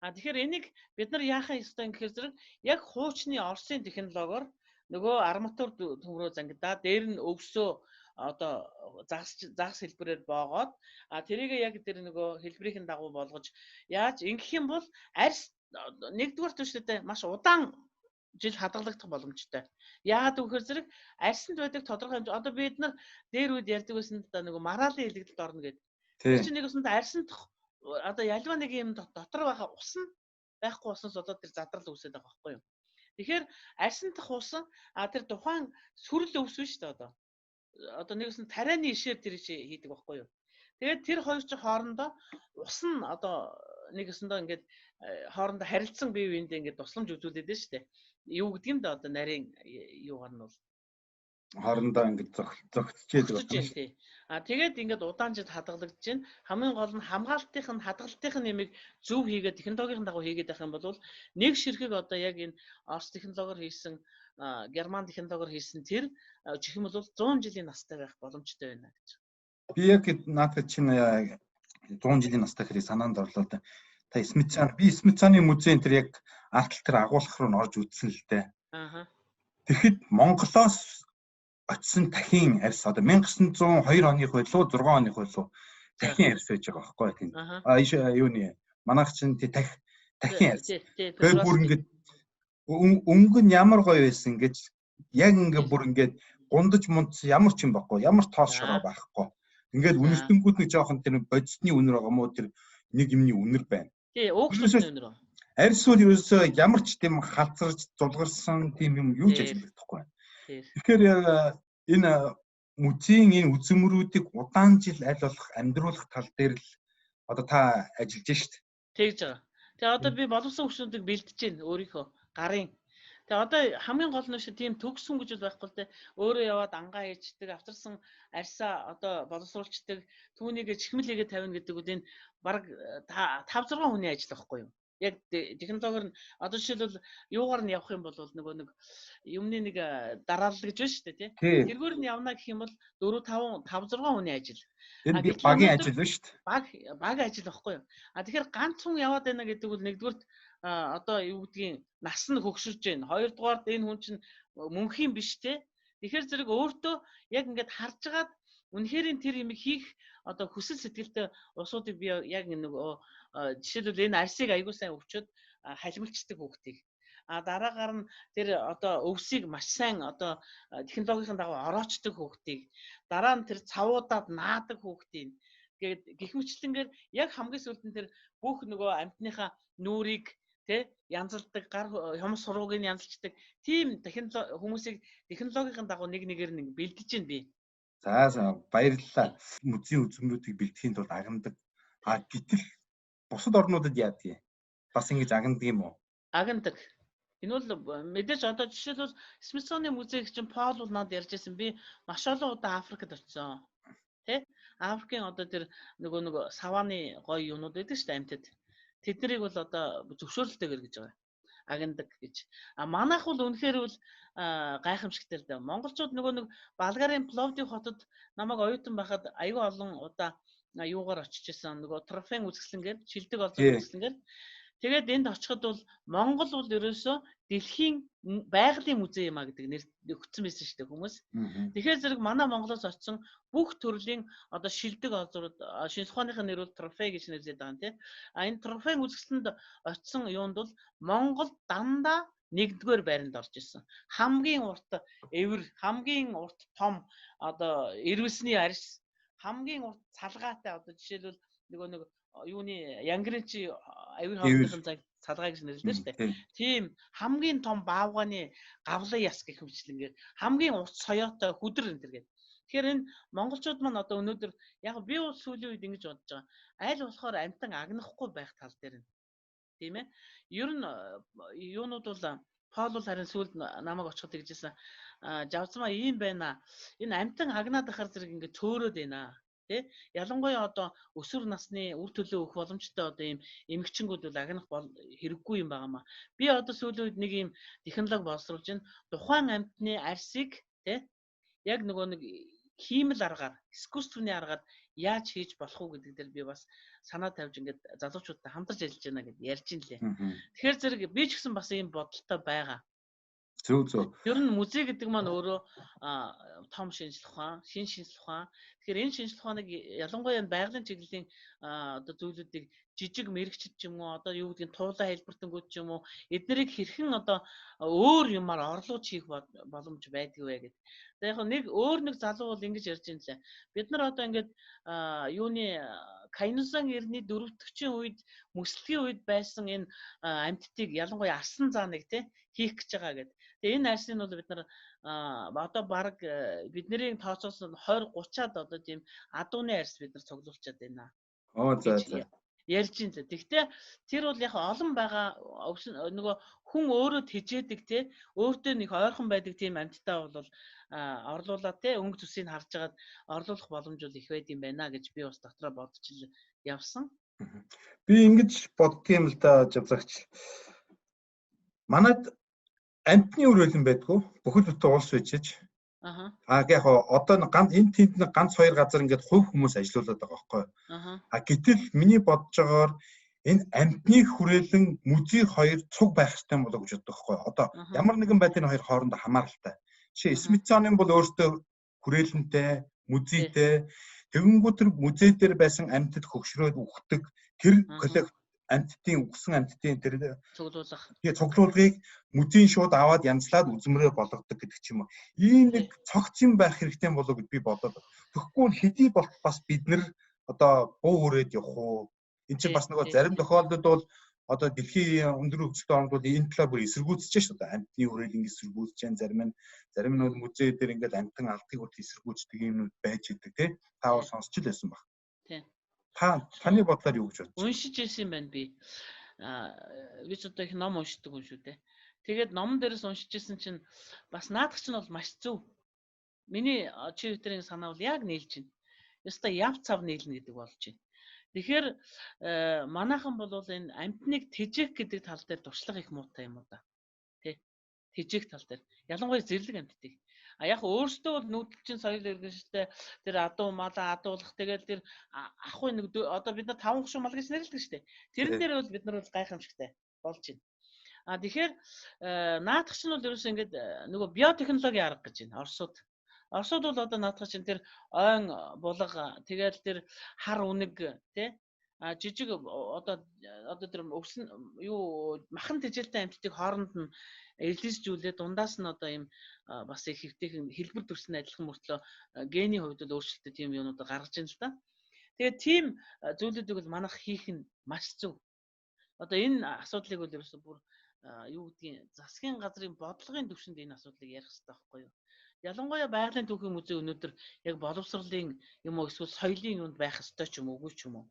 байна. Тэгэхээр энийг бид нар яахаа ёстой юм гэхээр зэрэг яг хуучны Оросын технологиор нөгөө арматур төмрөө зангидаа дээр нь өвсөө одоо загас хэлбэрээр боогоод тэрийг яг тэр нөгөө хэлбэрийн дагуу болгож яаж ингэх юм бол арьс нэгдүгээр төшлөдөө маш удаан жил хадгалагдах боломжтой. Яагаад гэвэл зэрэг арьсанд байдаг тодорхой хэмжээ одоо бид нар дээр үед ярьдаг байсан нөгөө мараалын илэгдэлд орно гэдэг. Тэр чинь нэг усанд арьсанд одоо ялва нэг юм дотор байгаа ус нь байхгүй уснаас одоо тэр задрал үүсээд байгаа байхгүй юу. Тэгэхээр арьсанд дах ус тэр тухайн сүрэл өвс биш үү одоо нэг усанд тарианы ишээр тэр хийдэг байхгүй юу. Тэгээд тэр хоёр ч хоорондоо ус нь одоо нэг усандаа ингээд хоорондоо харилцсан бие биендээ ингээд тусламж үзүүлээд байна шүү дээ. Юу гэдэг юм да одоо нарийн юугаар нь бол хоорондоо ингээд зөгтчээд байна. Тэгээд ингээд удаан жил хадгалагдаж байна. Хамгийн гол нь хадгалтын нэмийг зөв хийгээд технологийн дагуу хийгээд байх юм бол нэг ширхэг одоо яг энэ Орос технологиор хийсэн Герман технологиор хийсэн тэр жих юм бол 100 жилийн настай байх боломжтой байна гэж. Би яг наадад чинь 100 жилийн настай хэрэг санаанд орлоо та Смитсоны музейн тэр яг артл тэр агуулгах руу орж үзсэн л дээ. Тэгэхэд Монголоос очсон дахин арьс одоо 1902 оных байлуу 6 оных байлуу дахин арьс байж байгаа байхгүй тийм. Юуны манайх чинь тий дахин арьс. Тэр бүр ингээд өнгө нь ямар гоё байсан гэж яг ингээ бүр ингээд гундаж мундс ямар ч юм байхгүй, ямар тоос шороо байхгүй. Ингээд үнэртэнгүүд нэг жоохон тэр бодисны үнэр байгаа мó тэр нэг юмний үнэр байна. Тий, уугсны үнэр. Арьсууд ерөөсөө ямар ч тийм халзарч зулгарсан тийм юм юу ч ажиллагдахгүй байна. Тэгэхээр яг энэ музейн энэ үзмөрүүдийг удаан жил аль болох амьдруулах тал дээр л одоо та ажиллаж штт. Тэгж байгаа. Тэгээ одоо би боловсон хүчнүүдийг бэлдэж байна өөрийнхөө гарын. Тэгээ одоо хамгийн гол нь шүү тийм төгс хүн гэж байхгүй л те өөрөө яваад ангаа хийчдэг, авчирсан арьсаа одоо боловсруулчдаг, түүнийг чихмэл хийгээ тавина гэдэг үл энэ баг 5-6 хүний ажил байхгүй юу? Яг технологиор нь одоо жишээлбэл юугаар нь явах юм бол нөгөө нэг юмны нэг дараалал гэж байна шүү дээ тий. Тэргээр нь явна гэх юм бол 4-5-6 хүний ажил. Энэ багийн ажил байна шүү дээ. Баг ажил байхгүй юу? Тэгэхээр ганц хүн яваад байна гэдэг бол нэгдүгürt одоо юу гэдгийг нас нь хөгшөрж байна. Хоёрдугаард энэ хүн чинь мөнхийн биш тий. Тэгэхээр зэрэг өөртөө яг ингээд харж агаад үнэхээр тэр юм хийх одоо хүсэл сэтгэлтэй усуудыг би яг нөгөө жишээлбэл энэ арсыг аягүй сайн өвчөд халимлцдаг хүүхдийг дараагаар нь тэр одоо өвсийг маш сайн одоо технологийн дагуу ороочдөг хүүхдийг дараа нь тэр цавуудаад наадаг хүүхдийг гэх мэтлэнгээр яг хамгийн сүүлд нь тэр бүх нөгөө амьтныхаа нүрийг тэ янзалдаг гар хямс сурууг нь янзалцдаг тийм хүмүүсийг технологийн дагуу нэг нэгээр нь бэлдэж байна би. За баярлалаа. Музейн үзмөрүүдийг бэлтгэхийн тулд агнадаг. Гэтэл бусад орнуудад яадаг юм? Бас ингэж агнадаг юм уу? Агнадаг. Энэ бол мэдээж одоо жишээлбэл Смитсоны музей чинь Пол бол надад ярьжсэн би маш олон удаа Африкт очсон. Тэ? Африкийн одоо тэр нөгөө саваны гоё юмнууд байдаг шүү дээ амьтад. Тэднийг бол одоо зөвшөөрлөлтэйгээр гэж байгаа. Агнадаг гэж. Манайх бол үнэхээр бол гайхамшигтай л да. Монголчууд нөгөө нэг Болгарын Пловдив хотод намайг оюутан байхад аюул олон удаа юугаар очиж исэн нөгөө трофеен үзэсгэлэнгээр шилдэг олзоо үзэсгэлэнгээр тэгээд энд очиход бол Монгол бол ерөөсөө дэлхийн байгалийн музей юм а гэдэг нэр өгсөн байсан шүү дээ хүмүүс. Тэгэхээр зэрэг манай Монголоос очсон бүх төрлийн одоо шилдэг олзууд шинжлэх ухааныхын нэр бол трофе гэж нэрлэдэг байгаа юм тий. Энэ трофеен үзэсгэлэнд очсон юунд бол Монгол дандаа нэгдүгээр байранд орж исэн. Хамгийн урт эвэр, хамгийн урт том одоо эрвэлсний арьс, хамгийн урт цалгаатай одоо жишээлбэл нөгөө нэг юуны Янгричи аюул хоолойн цаг цалгаа гэж нэрлэдэг шүү дээ. Тийм хамгийн том баавганы гавлын яс гэх мэтлэнгээр хамгийн урт соёотой хүдэр энэ төр гэдэг. Тэгэхээр энэ монголчууд маань одоо өнөөдөр яг би бол сүүлийн үед ингэж бодож байгаа. Аль болохоор амтан агнахгүй байх тал дээр нь. Тийм ээ. Ер нь юунууд бол Пол харин сүүлд намайг очиход гэжсэн Жавцмаа ийм байна. Энэ амтан агнаад ахаар зэрэг ингэ цөөрөөд байна. Тэ? Ялангуяа одоо өсвөр насны үр төлөө өгөх боломжтой одоо ийм эмэгчингүүд бол агнах хэрэггүй юм байгаамаа. Би одоо сүүлийн үед нэг ийм технологи боловсруулж байна. Тухайн амтны арсыг тэ яг нөгөө нэг хиймэл аргаар, искусственний аргаар яаж хийж болох уу гэдэг дээр би бас санаа тавьж ингээд залуучуудтай хамтарч ажиллаж байна гэдээ ярьж ин лээ. Тэгэхээр зэрэг би ч гэсэн бас ийм бодолтой байгаа. Зөв. Ер нь музей гэдэг маань өөрөө том шинжлэх ухаан, шинжлэх ухаан. Тэгэхээр энэ шинжлэх ухааныг ялангуяа байгалийн чиглэлийн одоо зүйлүүдийг жижиг мэрэгчд ч юм уу одоо юу гэдгийг туулаа хэлбэртэнгүүд ч юм уу эднэрийг хэрхэн одоо өөр юмар орлууч хийх боломж байдгүй гэдэг. За яг нэг залуу бол ингэж ярьж байна лээ. Бид нар одоо ингээд юуны Кайнусан эрдний 4-р үед мөслөгийн үед байсан энэ амьтдыг ялангуяа арсан зааныг те хийх гэж байгаа гэдэг. Тэгээ энэ арсыг бол бид нар одоо баг бидний тооцоос 20-30-аад одоо тийм адууны арс бид нар цуглуулчаад байна. За. Ярьж ин л. Тэгвэл тэр бол яг олон байгаа нөгөө хүн өөрөө тэжээдэг те өөртөө нэг ойрхон байдаг тийм амьттай бол орлуулаад те өнгө зүсийг харж агаад орлуулах боломж бол их байд юм байна гэж би бас дотроо бодож явсан. Би ингэж боддгийм л да Жавзагч. Манайд амтны өрөөлөн байдгүй бүхэл бүтэн улс үжиж. Яг одоо энэ тэнд нэг ганц хоёр газар ингээд хувь хүмүүс ажиллаулаад байгаа байхгүй. Гэтэл миний бодож байгаагаар энэ амтны хүрээлэн музей хоёр цуг байх хэрэгтэй болоо гэж боддог байхгүй. Одоо ямар нэгэн байдлын хоёр хоорондоо хамааралтай. Жишээ Смитсоны бол өөртөө хүрээлэнтэй, музейтэй. Тэгэнгүүт тэр музей дээр байсан амьтад хөгшрөөд үхдэг тэр коллект амьтдын үгсэн амьтдын тэр цуглуулах. тэгээ цуглуулгыг мөдийн шууд аваад янзлаад үзмрээ болгодог гэдэг ч юм уу. Ийм нэг цогц юм байх хэрэгтэй болов гэд би бодоод. Тэгэхгүй хэдий бас бид нэр одоо буу өрөөд явах уу? Энд чинь бас нөгөө зарим тохиолдолд бол одоо дэлхийн өндөр хөгжилтэй орнууд энэ талаар бүр эсэргүүцэж шүү дээ. Амьтны хүрээлэн эсэргүүцэж जैन зарим нь музей дээр ингээд амьтан алдгийг бол эсэргүүцдэг юмнууд байж идэг тий. Та бол сонсч л байсан баг. Тий. Таны бодлоор юу гэж бодож? Уншиж ирсэн байна би. Би ч одоо их ном уншдаг хүн шүү дээ. Тэгээд номон дээрээс уншиж ирсэн чинь бас наадах чинь бол маш зөв. Миний чи өдрийн санаа бол яг нийлж байна. Ёстой яв цав нийлнэ гэдэг болж байна. Тэгэхээр манайхан бол энэ амьтныг тэжээх гэдэг тал дээр туршлага их муутай юм уу да. Тэ. Тэжээх тал дээр. Ялангуяа зэрлэг амьтдыг. Яг өөртөө бол нүүдэлчин соёл иргэншилтэй тэр адуу малаа адуулах тэгээд тэр ахуй нэг одоо бид нар 5 хушуу мал гэж нэрлэдэг шүү дээ. Тэрэн дээр бол бид нар бол гайхамшигтай болж байна. Тэгэхээр наадах чинь бол ерөөсөө ингээд нөгөө биотехнологийн арга гэж байна. Оросууд бол одоо наадах чинь тэр ойн булга тэгээд тэр хар үнэг тий жижиг одоо тэр өвсөн юу махан тэжээлтэй амьтдыг хооронд нь элдисжүүлээ дундаас нь одоо ийм бас их хэвтэйхэн хэлбэр төрсөн адилхан мөртлөө гений хувьд бол өөрчлөлттэй тийм юмнуудыг гаргаж байна л да. Тэгээд тийм зүйлүүдийг бол манайх хийх нь маш зөв. Одоо энэ асуудлыг бол ерөөсөө бүр юу гэдгийг засгийн газрын бодлогын түвшинд энэ асуудлыг ярих хэрэгтэй байхгүй юу? Ялангуяа байгалийн түүхийн музей өнөөдөр яг боловсролын юм уу эсвэл соёлын юмд байх ёстой ч юм уу үгүй ч юм уу.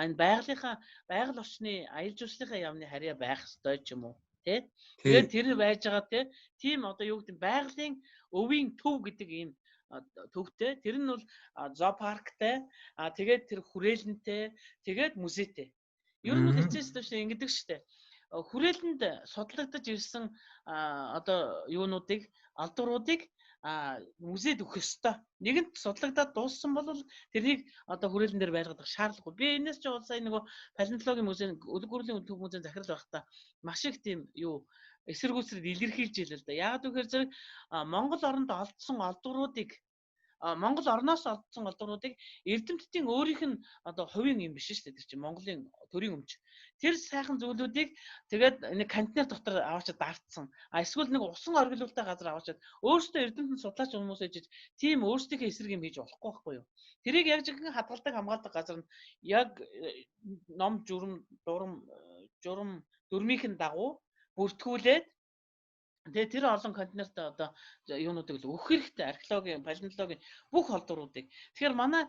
Энэ байгаль орчны аялал жуулчлалын яамны харьяа байх ёстой ч юм уу. Тэ? Тэгээд тэр байж байгаа тийм одоо юу гэдэг байгалийн өвийн төв гэдэг ийм төвтэй. Тэр нь бол зоопарктай, тэгээд тэр хүрээлэнтэй, тэгээд музейтэй. Ер нь бол хэцээс төвш ингэдэг штэ. Хүрээлэнд судлагдаж ирсэн одоо юунуудыг алдууруудыг музейд өгөх ёстой. Нэгэнт судлагдаад дууссан бол тэрийг одоо хүрээлэн дээр байлгах шаардлагагүй. Би энэс ч бол сая нөгөө палеонтологийн музей, өдөр гүрлийн төв музейн захирал байхдаа маш их тийм юу эсэргүүцэлд илэрхийлж ийлээ л да. Яагаад гэвэл зэрэг Монгол оронд олдсон олдвруудыг Монгол орноос олдсон олдвруудыг эрдэмтдийн өөрийнх нь одоо хувийн юм биш шүү дээ. Тэр чинь Монголын төрийн өмч. Тэр сайхан зүйлүүдийг тэгээд нэг контейнер дотор аваачаад дартсан. Эсвэл нэг усан оргилуултай газар аваачаад өөрөөсөө эрдэмтэн судлаач хүмүүс ээжиж тийм өөрсдийнхээ эсрэг юм хийж болохгүй байхгүй юу? Тэрийг яг жинхэнэ хадгалдаг хамгаалдаг газар нь яг ном журам дөрмийнхэн дагуу бүртгүүлээд тэгээ тэр олон контейнерт одоо юунуудыг л өгөх хэрэгтэй археологийн, палеонтологийн бүх олдвруудыг. Тэгэхээр манай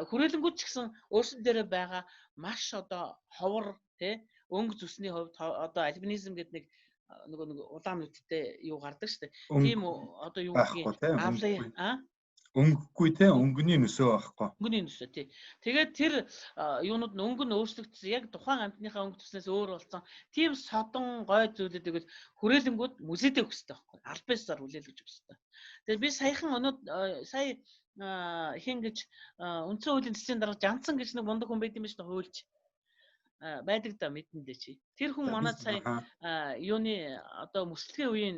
хүрээлэнгүүд ч гэсэн өөрсдөн дээрээ байгаа маш одоо ховор тий өнгө зүсний хувьд одоо альбинизм гэдэг нэг улаан нүдтэй юу гардаг шүү дээ. Тийм одоо юу гэдгийг өнгөгүй те өнгөний нөсөө байхгүй. Өнгөний нөсөө тий. Тэгээд тэр юунууд нь өнгө нь өөрчлөгдсөн яг тухайн амьтныхаа өнгө төснөөс өөр болсон. Тийм содон гой зүйлүүдийг л хүрээлэнгүүд музейд өгөх хэрэгтэй байхгүй. Альбесаар хүлээлгэж өгөх хэрэгтэй. Тэгээд би сая хин гэж үндсэн хуулийн төслийн дарга Жансан гэж нэг мундаг хүн байд юм биш үү хуульч байдаг да мэдэндээ чи. Тэр хүн манад сая юуны одоо мөслөгийн үеийн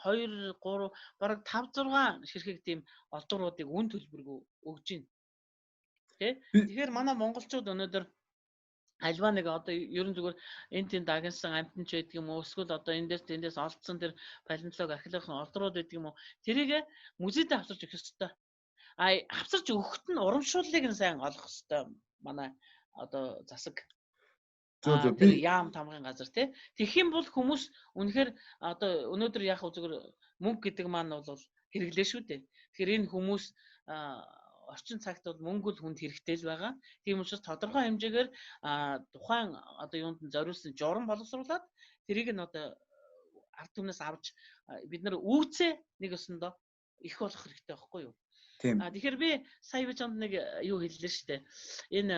2 3 бараг 5 6 ширхэг тийм олдвруудыг үн төлбөргүй өгж байна. Тэ? Тэгэхээр манай монголчууд өнөөдөр альва нэг одоо ерөн зүгээр энэ тийм дагнсан амьтанч байдаг юм уу? Эсвэл одоо тэндээс олдсон тэр палеонтолог археологийн олдврууд байдаг юм уу? Тэрийг музейд авчирч өгөх ёстой. Авчирч өгөхөд нь урамшууллыг нь сайн олох ёстой. Манай одоо засаг тэр яам тамгын газар тий. Тэгэх юм бол хүмүүс үнэхээр одоо өнөөдөр яг зүгээр мөнгө гэдэг маань бол хэрэглээ шүү дээ. Тэгэхээр энэ хүмүүс орчин цагт бол мөнгө л хүнд хэрэгтэй л байгаа. Тийм учраас тодорхой хэмжээгээр тухайн одоо юунд нь зориулсан журам боловсруулад тэрийг нь одоо ард түмнээс авч бид нар үүцээ нэг өсөндөө их болох хэрэгтэй байхгүй юу? Тэгэхээр би сая би чамд нэг юу хэллээ шүү дээ. Энэ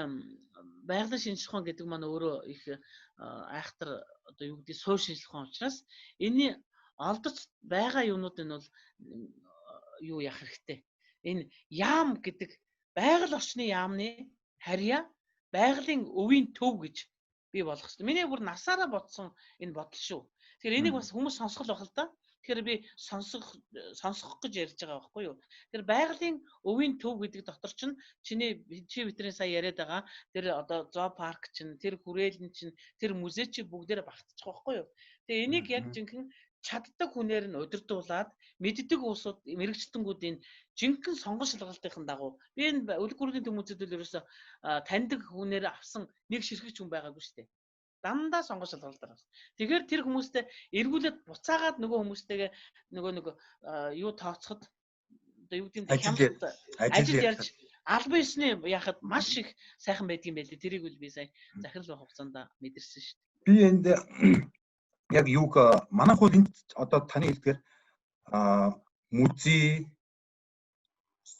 байгалийн шинжлэх ухаан гэдэг маань өөрөө их айхтар одоо юу гэдэг суур шинжлэх ухаан учраас энэ олдоц байгаа юмнууд нь бол юу яах хэрэгтэй. Энэ яам гэдэг байгаль орчны яамны харьяа байгалийн өвийн төв гэж би болох хэрэгтэй. Миний бүр насаараа бодсон энэ бодол шүү. Тэгэхээр энийг бас хүмүүс сонсгол байх л да. Тэгэхээр би сонсох гэж ярьж байгаа байхгүй юу? Тэр байгалийн өвийн төв гэдэг дотор чинь чи битрийн сая яриад байгаа тэр одоо зоо парк чинь, тэр хүрээлэн чинь, тэр музей чи бүгдээрээ багтчих байхгүй юу? Тэгээ энийг яг жинхэнэ чаддаг хүнээр нь удирдуулад мэддэг уусууд мэрэгчлэнгүүдийн жинхэнэ сонгон шалгалтын дагуу би энэ үлэг гүргийн төмөцөд л ерөөсө таньдаг хүнээр авсан нэг ширхэгч хүн байгаагүй шүү дээ. Дандаа сонгон шалгалтаар авсан. Тэгэхээр тэр хүмүүстэй эргүүлээд буцаагаад нөгөө хүмүүстэйгээ нөгөө юу тооцоход одоо юу гэдэг хямд ажил ярьж албан ёсны яхад маш их сайхан байдгийн байлээ. Тэрийг үл би сая захирал хугацаанд мэдэрсэн шүү дээ. Би энд яг юуг манайх бол энд одоо таны хэлдгээр музей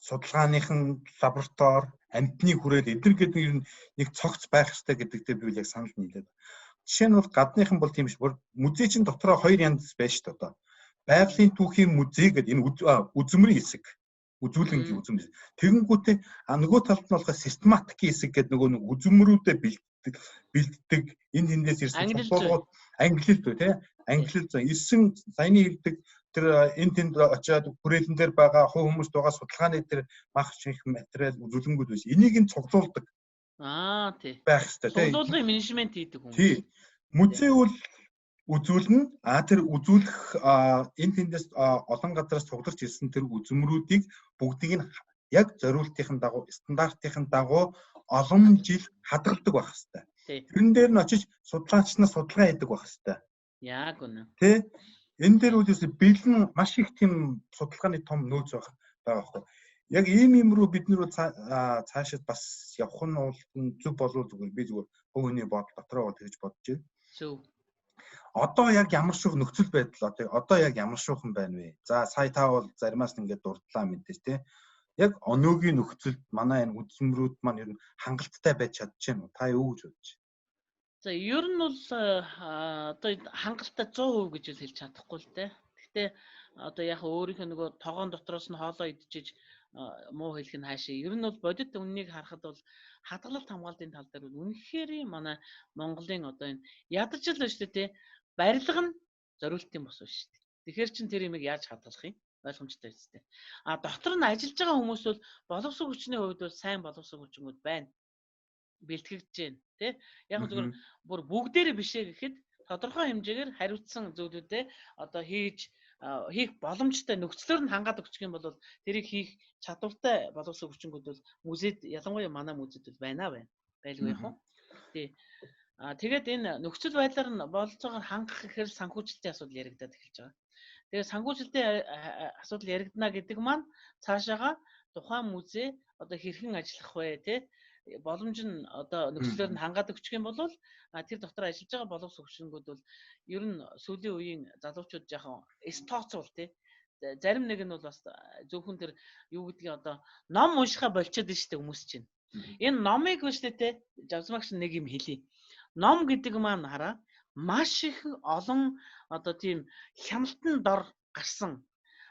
судалгааныхан лаборатори амтны хүрээд эдгээр гэдэг нь нэг цогц байх хэрэгтэй гэдэгтээ би яг санал нийлээд. Жишээ нь бол гадныхан бол тийм биш. Музей чинь дотроо хоёр янз байна шүү дээ одоо. Байгалийн түүхийн музей гэдэг энэ үзмэрийн хэсэг. Үзүүлэнгийн үзмэр. Тэгэнгүүтээ нөгөө талд нь болохоор систематикийн хэсэг гэдэг нөгөө нэг үзмэрүүдэд бэлддэг энэ тэндээс ирсэн цогцолгууд англилд үү те англилд 9 саяны хэлдэг тэр энэ тэнд очиад хүрээлэн дээр байгаа хувь хүмүүст байгаа судалгааны тэр мах их материал үзүүлэнгүүд биш. Энийг нь цуглуулдаг. Тий. Байх хэрэгтэй те. Цуглуулгын менежмент хийдэг хүмүүс. Тий. Музей бол үзүүлнэ. Тэр үзүүлэх энэ тэндээс олон газараас цугларч ирсэн тэр үзмрүүдийг бүгдийг нь яг зориултын дагуу, стандартын дагуу олон жил хадгалдаг байх хэрэгтэй. Тэрэн дээр нь очиж судалгаачнаас судалгаа хийдэг байх хэрэгтэй. Яг үнэ. Тэ? Энэ дээр үдээс бэлэн маш их тийм судалгааны том нөөц байгаа байхгүй. Яг ийм рүү бид нэр цаашид бас явах нь бол зөв болов зүгээр би зүгээр хөвөний бодол дотроо тэгж бодож байна. Зөв. Одоо яг ямар шүүх нөхцөл байдал одоо яг ямар шүүхэн байна вэ? За сая та бол заримаас ингээд дурдлаа мэдээж тий. Яг өнөөгийн нөхцөлд манай энэ үзмрүүд маань ер нь хангалттай байж чадчихэв үү? Та юу гэж бодож байна? За ер нь бол одоо хангалттай 100% гэж хэлж чадахгүй л дээ. Гэхдээ одоо яг өөрийнхөө нөгөө тогоон дотроос нь хоолоо идчихэж муу хэлэх нь хаашаа. Ер нь бол бодит үннийг харахад бол хадгалалт хамгаалтын тал дээр үнэхээр манай Монголын одоо энэ ядаж л байна шүү дээ. Барилга нь зориултын бос байна шүү дээ. Тэгэхээр чин тэр юмыг яаж хадгалах юм? Ойлгомжтой үстэй. Дотор нь ажиллаж байгаа хүмүүс бол боловсон хүчний хувьд бол сайн боловсон хүчингүүд байна. Бэлтгэгдэж байна, тий? Яг зөвхөн бүр бүгдээрээ бишээ гэхэд тодорхой хэмжээгээр хариуцсан зүйлүүдээ одоо хийх боломжтой нөхцлөөр нь хангаад өгчих юм бол тэрийг хийх чадвартай боловсон хүчингүүд бол музейд ялангуяа манай музейд бол байлгүй яг уу. Тий. Тэгээд энэ нөхцөл байдлаар нь болцоогоор хангах гэхээр санхүүжилтийн асуудал яригдаад эхэлж байгаа. Тэгээд санхүүжилтийн асуудал яригдана гэдэг маань цаашаага тухайн музей одоо хэрхэн ажиллах вэ те боломж нь одоо нөхцлөөр нь хангаад өгчих юм бол тэр дотор ажиллаж байгаа боловсон хүчингүүд бол ер нь сүүлийн үеийн залуучууд жоохон стооцвол те зарим нэг нь бол бас зөвхөн тэр юу гэдгийг одоо ном уншихаа болчиход байна шүү дээ хүмүүс чинь. Энэ номыг биш те завсмагч нэг юм хэлий. Ном гэдэг маань хараа маш их олон одоо тийм хяналтын дор гарсан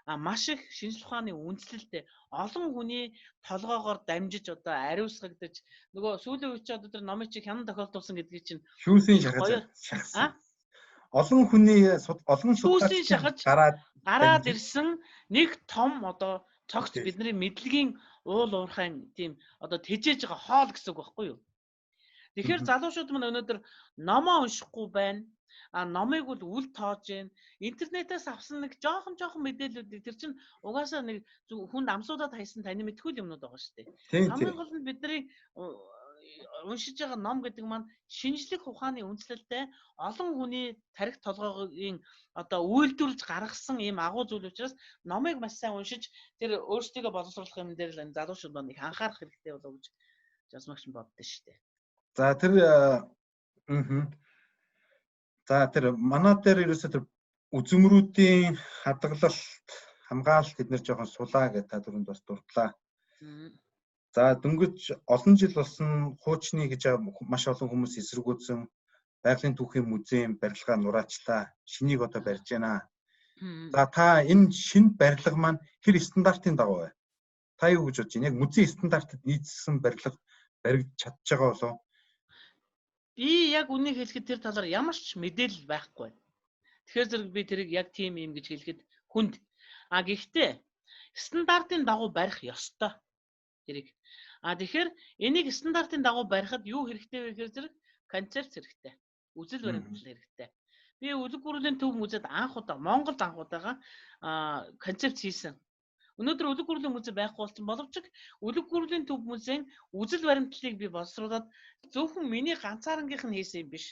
маш их шинжлэх ухааны үндэслэлтэй олон хүний толгоогоор дамжиж одоо ариусгагдаж нөгөө сүүлийн үед ч одоо тэр номыг чи хянан тохиолдуулсан гэдгийг чинь шүүсийн шахаж олон хүний олон шүүсийн шахаж гараад ирсэн нэг том одоо цогц бидний мэдлэгийн уул уурхайн тийм одоо тэжээж байгаа хоол гэсэн үг байхгүй юу? Тэгэхээр залуучууд маань өнөөдөр номоо уншихгүй байна. Номыг бол үл тоож байна. Интернетээс авсан нэг жоохон мэдээллүүдийг тэр чинь угаасаа нэг хүнд амсуудаад хайсан таны мэдхгүй юмнууд байгаа шүү дээ. Хамгийн гол нь бидний уншиж байгаа ном гэдэг маань шинжлэх ухааны үндэслэлтэй олон хүний тарих толгойн одоо үйлдвэрлэж гаргасан ийм агуу зүйл учраас номыг маш сайн уншиж тэр өөрсдийгөө боловсруулах юм дээр л залуучууд маань их анхаарах хэрэгтэй болов гэж жазмагч боддоо шүү дээ. За тэр манай дээр ерөөсөө тэр үзмрүүдийн хадгалалт хамгаалалт бид нэр жоохон сулаа гэдэг та түрүүнд бас дурдлаа. За дөнгөж олон жил болсон хуучны гэж маш олон хүмүүс эсэргүүцсэн байгалийн түүхийн музейн барилгаа нураачлаа. Шинийг одоо барьж байна. За та энэ шинэ барилга маань хэр стандартын дагуу вэ? Та юу гэж бодож байна? Яг музей стандартад нийцсэн барилга баригдаж чадж байгаа болов? Би яг үнийг хэлэхэд тэр талаар ямар ч мэдээлэл байхгүй байна. Тэгэхээр зэрэг би тэрийг яг тийм юм гэж хэлэхэд хүнд. Гэхдээ стандартын дагуу барих ёстой тэрийг. Тэгэхээр энийг стандартын дагуу барихад юу хэрэгтэй вэ гэхээр зэрэг концепц хэрэгтэй. Үзэл баримтлал хэрэгтэй. Би үлэг гүрлийн төв музейд Монголд анх удаага концепц хийсэн. Өнөөдөр үлэг гүрлийн музей байхгүй болсон боловч үлэг гүрлийн төв музейн үзэл баримтлалыг би боловсруулад зөвхөн миний ганцаарангийнх нь хийсэн юм биш.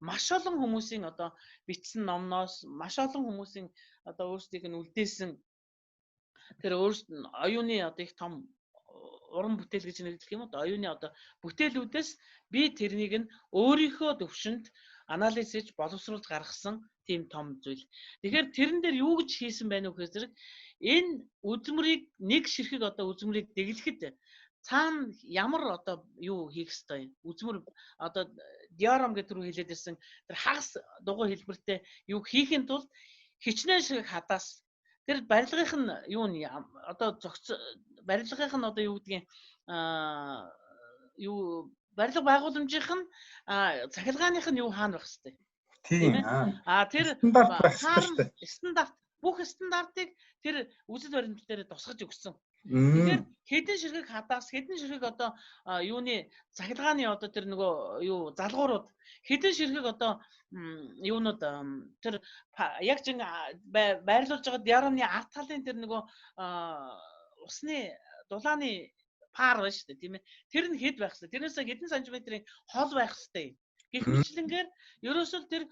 Маш олон хүмүүсийн одоо бичсэн номноос маш олон хүмүүсийн одоо өөрсдийнх нь үлдээсэн тэр өөрсд нь оюуны одоо их том уран бүтээл гэж нэрлэх юм уу? Оюуны одоо бүтээлүүдээс би тэрнийг нь өөрийнхөө төвшөнд анализ хийж боловсруулж гаргасан тийм том зүйл. Тэгэхээр тэрэн дээр юу гэж хийсэн байна вэ гэхээр энэ үзмрийг нэг ширхэг одоо үзмрийг дэглэхэд цаана ямар одоо юу хийх ёстой юм? Үзмэр одоо диорам гэдэг рүү хэлээд ирсэн тэр хагас дугуй хэлбэртэй юу хийхин тулд хичнээн шиг хадаас тэр барилгынх нь юу нь одоо барилгынх нь одоо юу гэдгийг юу барилга байгууламжийнх нь цахилгааных нь юу хаана байх хэвтэй. Тийм. Тэр стандарт байх хэрэгтэй. Стандарт бүх стандартыг тэр үзэл баримтлал дээр тусгаж өгсөн. Тэгэхээр хэдэн ширхэг хадаас хэдэн ширхэг одоо юуны цахилгааны одоо тэр нөгөө юу залгуурууд хэдэн ширхэг одоо юунууд тэр яг чинь байрлуулж байгаа диарамны арт талын тэр нөгөө усны дулааны пар байна шүү дээ тийм ээ. Тэр нь хэд байх вэ? Тэрнээс хэдэн сантиметрийн хол байх вэ? Гэх мэтлэнгээр ерөөсөө тэр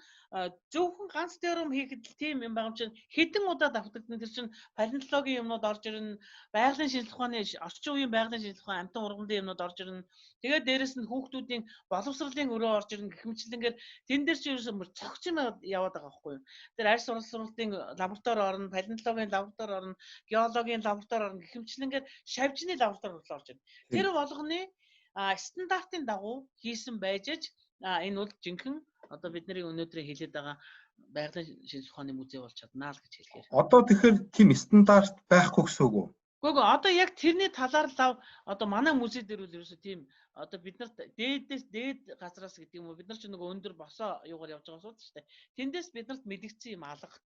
зөвхөн ганц теорем хийхэд тийм юм байгаа юм чинь хэдэн удаа давтагдана. Тэр чинь палеонтологийн юмнууд орж ирнэ, байгалийн шинжилгээ ухааны орчин үеийн байгалийн шинжилгээ ухааны амтан ургамлын юмнууд орж ирнэ. Тэгээд дээрэс нь хүүхдүүдийн боловсролын өрөө орж ирнэ гэх мэтлэнгээр тэн дээр чинь ерөөсөө цогч юм яваад байгаа байхгүй юу? Тэр арьс сурвалжлалтын лаборатори орно, палеонтологийн лаборатори орно, геологийн лаборатори орно гэх мэтлэнгээр шавжны лаборатори орж ирнэ. Тэр болгоны стандартын дагуу хийсэн байж энэ бол жинхэнэ одоо бидний өнөөдрийн хэлээд байгаа байгалийн шинжилгээ ухааны музей болж чаднаа л гэж хэлэхээр. Одоо тэгэхээр тийм стандарт байхгүй гэсэн үг үү? Гэхдээ одоо яг тэрний талаар л одоо манай музей дээр үл ерөөсөө тийм одоо бид нарт дээд газраас гэдэг юм уу бид нар ч нөгөө өндөр босоо юугаар явж байгаа сууд шүү дээ. Тэндээс бид нарт мэдгдсэн юм алга.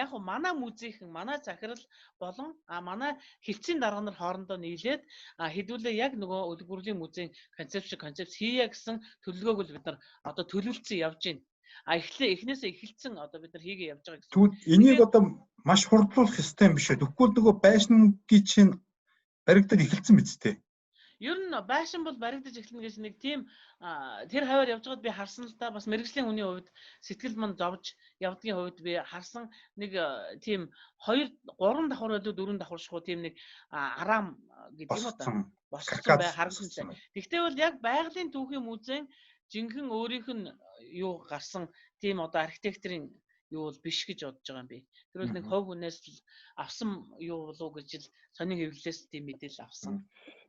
Яг нь манай музейхэн, манай захирал болон манай хилцийн дарга нар хоорондоо нийлээд хэдүүлээ яг нөгөө үлэг гүрлийн музейн концепц хийе гэсэн төлөвлөгөөг л бид нар одоо төлөвлөсөн явж байна. Эхнээсээ эхэлсэн одоо бид нар хийгээ явж байгаа гэсэн. Тэгвэл энийг одоо маш хурдлуулах ёстой юм биш үү? Тэгвэл нөгөө байшингийн чинь баригдаад эхэлсэн биз дээ. Ер нь байшин бол баригдаж эхэлнэ гэж нэг тийм тэр хаваар явж байгаад би харсан л да бас мэрэгжлийн хүний хувьд сэтгэл мань зовж явдгийн хувьд би харсан нэг тийм 2-3 давхар байлуу 4 давхар шахуу тийм нэг араам гэдэг юм уу та босгосон бай харагдсан. Гэхдээ бол яг байгалийн түүхийн музейн жинхэнэ өөрийнх нь юу гарсан тийм одоо архитекторын юу бол биш гэж бодож байгаа юм би. Тэр бол нэг хов хүнээс л авсан юу болов уу гэж л сонин хэвлэлээс тийм мэдээлэл авсан.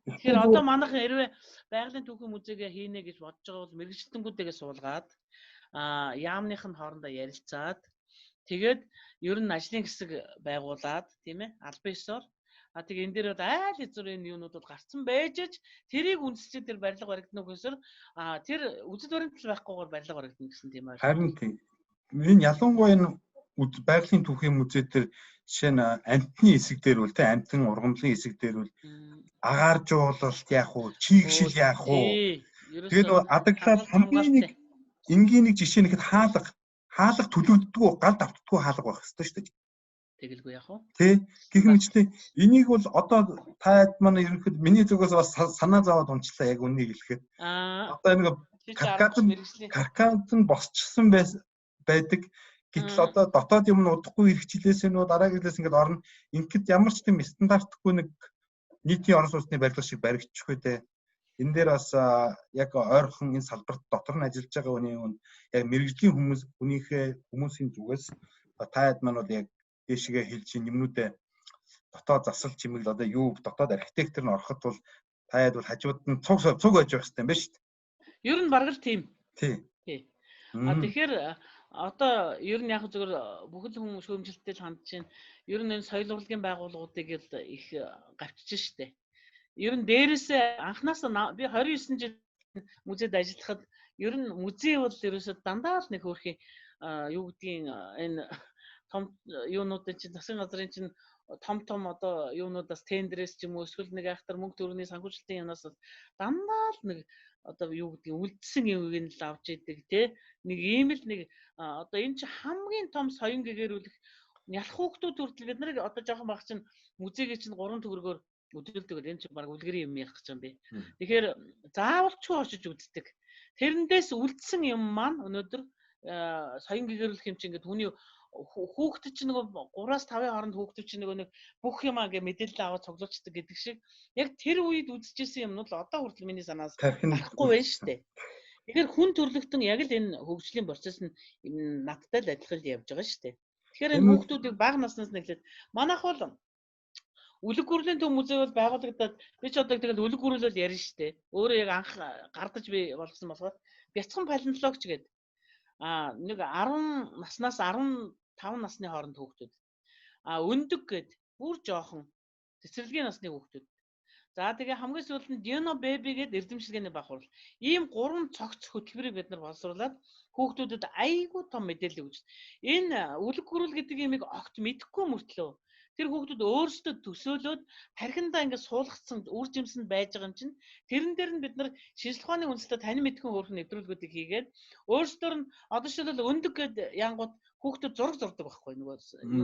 Тэгэхээр одоо манайх хэрвээ байгалийн түүхийн музейгээ хийнэ гэж бодож байгаа бол мэрэгчлэнгүүдтэйгээ суулгаад яамных нь хоорондоо ярилцаад тэгээд ер нь ажлын хэсэг байгуулад тийм ээ албан ёсоор тэгээ энэ дээр бол айл хэзүүрийн юунуудад гарцсан байжж тэрийг үндэслэж тэр барилга баригдана гэсээр тэр үзэл баримтлал байхгүйгээр барилга баригдана гэсэн тийм байна. Харин тийм. Энэ ялангуяа энэ байгалийн түүхийн музей дээр жишээ нь амтны хэсэг дээр үл тэ амтан ургамлын хэсэг дээр үл агаар жуулалт яах вэ? Чийгшил яах вэ? Тэгээд адаглал хамгийн нэг энгийн нэг жишээ нэхэд хаалга төлөвддгүү гал давтдгүү хаалга байх хэрэгтэй шүү дээ. Тэгэлгүй яах вэ? Тэ гэх мэтчлээ энийг бол одоо таад манай ерөнхийд миний зүгээс бас санаа зовоод унчлаа яг үнийг хэлэхэд. Одоо нэг каркадын босчихсон байдаг. Гэтэл одоо дотоод юм нь удахгүй хэрэгчлээс нь дараагийнээс ингээд орно. Ингээд ямар ч тийм стандартгүй нэг нийтийн орон сууцны барилга шиг баригдчих үү. Энэ дээр бас яг ойрхон энэ салбарт дотор нь ажиллаж байгаа хүний яг мэрэгжлийн хүмүүсийн зүгээс таад маань бол яг дэшигээ хэлж юмнуудаа дотоод засал чимэглэл одоо юу дотоод архитектор нь ороход бол таад бол хажууд нь цуг байж байх хэрэгтэй юм байна шүү дээ. Ер нь бараг л тийм. Тий. Тэгэхээр одоо ер нь яг зөвхөн бүхэл хүн шүүмжлэлтэй л хандж байна. Ер нь энэ соёл урлагийн байгууллагуудыг л их гарчиж штэ. Ер нь дээрээс анханасаа би 29 жил музейд ажиллахад ер нь музей бол ерөөсөө дандаа л нэг хөөрхий юу гэдгийг энэ том юунуудын чинь засгийн газрын чинь том одоо юунуудаас тендерээс ч юм уу эсвэл нэг айхтар мөнгө төгрөгийн санхүүжилтийн юмнаас дандаа л нэг одоо юу гэдгийг үлдсэн юмыг нь л авч идэг тий. Нэг ийм л нэг одоо энэ чинь хамгийн том соён гэгэрүүлэх нялх хүүхдүүд хүртэл бид нарыг одоо жоохон баг чинь музейг чинь 3 төгрөгөөр өдөрөлдөг. Энэ чинь баг үлгэрийн юм яах гэж юм бэ. Тэгэхээр заавалчгүй очиж үздэг. Тэрэндээс үлдсэн юм маань өнөөдөр соён гэгэрүүлэх юм чинь ингээд хүний хүүхдэд чинь нэг 3-5 хооронд хүүхдэд чинь нэг бүх юм ингээ мэдээлэл аваад цуглуулцдаг гэдэг шиг яг тэр үед үзчихсэн юм нь л одоо хүртэл миний санаас гарахгүй байна шүү дээ. Тэгэхээр хүн төрлөختөн яг л энэ хөгжлийн процесс нь надтай л адилхан явж байгаа шүү дээ. Тэгэхээр энэ хүүхдүүдийг бага наснаас нэглээд манайх бол үлэг гүрлийн төв музей бол байгуулагдаад би ч одоо тэгэл үлэг гүрэл бол ярина шүү дээ. Өөрөө яг анх гардаж би болгосон болохоор бяцхан палеонтологч гэдэг нэг 10 наснаас 15 насны хооронд хүүхдүүд. Өндөг гэд бүр жоохон цэцэрлэгийн насны хүүхдүүд. За тэгээ хамгийн сүүлд нь Dino Baby гэдэг эрдэмшилгээний баг хурал. Ийм 3 цогц хөтөлбөрийг бид нар боловсруулад хүүхдүүдэд айгүй том мэдээлэл өгч. Энэ үлэг гүрэл гэдэг юмыг огт мэдэхгүй мөртлөө тэр хүүхдүүд өөрсдөө төсөөлөөд тархиндаа ингээд суулгацсан үр жимсэнд байж байгаа юм чинь тэрэн дээр нь бид нар шинжлэх ухааны үндэслэлтэй тань мэдхэн хөөрхөн нэвтрүүлгүүдийг хийгээд өөрсдөр нь одоо шилбэл өндөг гэд янгууд хүүхдүүд зураг зурдаг байхгүй нөгөө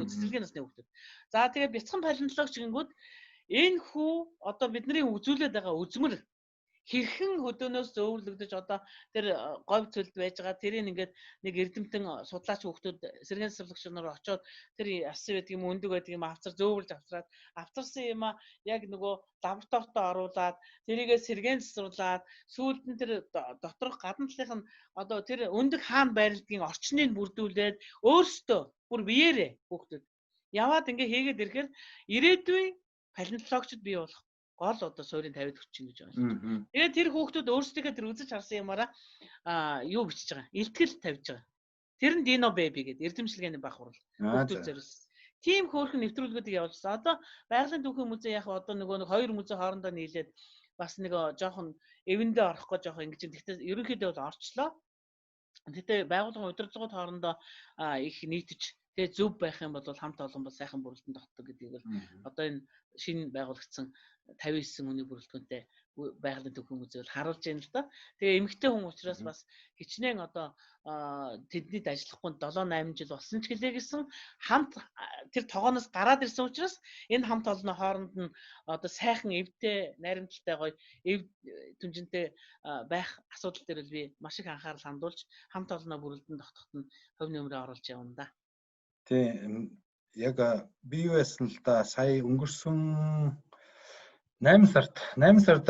цэцэрлэгийн насны хүүхдүүд. За тэгээ бяцхан палеонтологч гингүүд энэ хүү одоо бидний үзүүлээд байгаа үзмэр хэрхэн хөдөөнөөс зөөвөрлөгдөж одоо тэр говь цөлд байж байгаа тэрийг ингээд нэг эрдэмтэн судлаач хүүхдүүд сэргээн засварлагч нар очоод тэр асан байдаг юм өндөг байдаг юм зөөвөрлж авчраад авчирсан юм яг нөгөө лабораторид оруулаад тэрийгээ сэргээн засварлаад сүүлд нь тэр доторх гадна талынх нь одоо тэр өндөг хаана байрладгийг орчныг бүрдүүлээд өөрсдөө бүр биеэрээ хүүхдүүд яваад ингээ хийгээд ирэхээр ирээдүйн палеонтологчд бий болох гол одоо суурийн 50-д хүчин гэж байна шүү дээ. Тэгээд тэр хүүхдүүд өөрсдөө тэр үзэж харсан юмараа юу бичиж байгаа. Илтгэл тавьж байгаа. Тэр нь Dino Baby гэдэг эрдэмшилгээний баг хурал. Хүүхдүүд зориулсан. Тим хөөрхөн нэвтрүүлгүүдийг явуулсан. Одоо байгалийн түүхийн музей яг одоо нөгөө нэг хоёр музей хоорондоо нийлээд бас нэг жоохон эвэндээ орохгүй жоохон ингэж. Гэхдээ ерөнхийдөө бол орчлоо. Тэгтээ байгууллагын удирдлагууд хоорондоо их нийтж тэгээ зөв байх юм бол хамт олон бол сайхан бүрэлдэхүүн тогтдог гэдгийг бол одоо энэ шинэ байгуулагдсан 59 хүний бүрэлдэхүүнтэй байгалийн түүхийн музей бол харуулж байна л да. Тэгээ эмэгтэй хүн учраас бас хичнээн одоо тэднийд ажиллахгүй 7-8 жил болсон ч гэлээ гэсэн хамт тэр тогооноос гараад ирсэн учраас энэ хамт олонны хооронд нь одоо сайхан эвтэй найрамдалтай гоё эв түнжинтэй байх асуудал дээр л би маш их анхаарал хандуулж хамт олонноо бүрэлдэхүүн тогтоход нь хувь нэмрээ оруулж явна да. Тэг яг би юу яасан л да сая өнгөрсөн 8 сард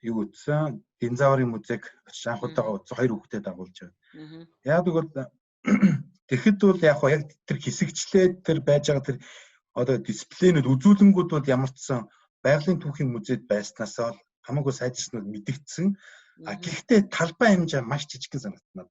юу ütсэн динозаврын музейг очиж анх удаага үзсэн 2 хүүхдэд дагуулж байгаа. Яг тэгвэл тэгэхэд бол яг тэр хэсэгчлээд тэр байж байгаа тэр одоо дисплейнүүд үзүүлэнгүүд бол ямар ч сан байгалийн түүхийн музейд байснаас бол хамаагүй сайжирснууд мэдэгдсэн. Гэхдээ талбай хэмжээ маш жижигхэн санагдана.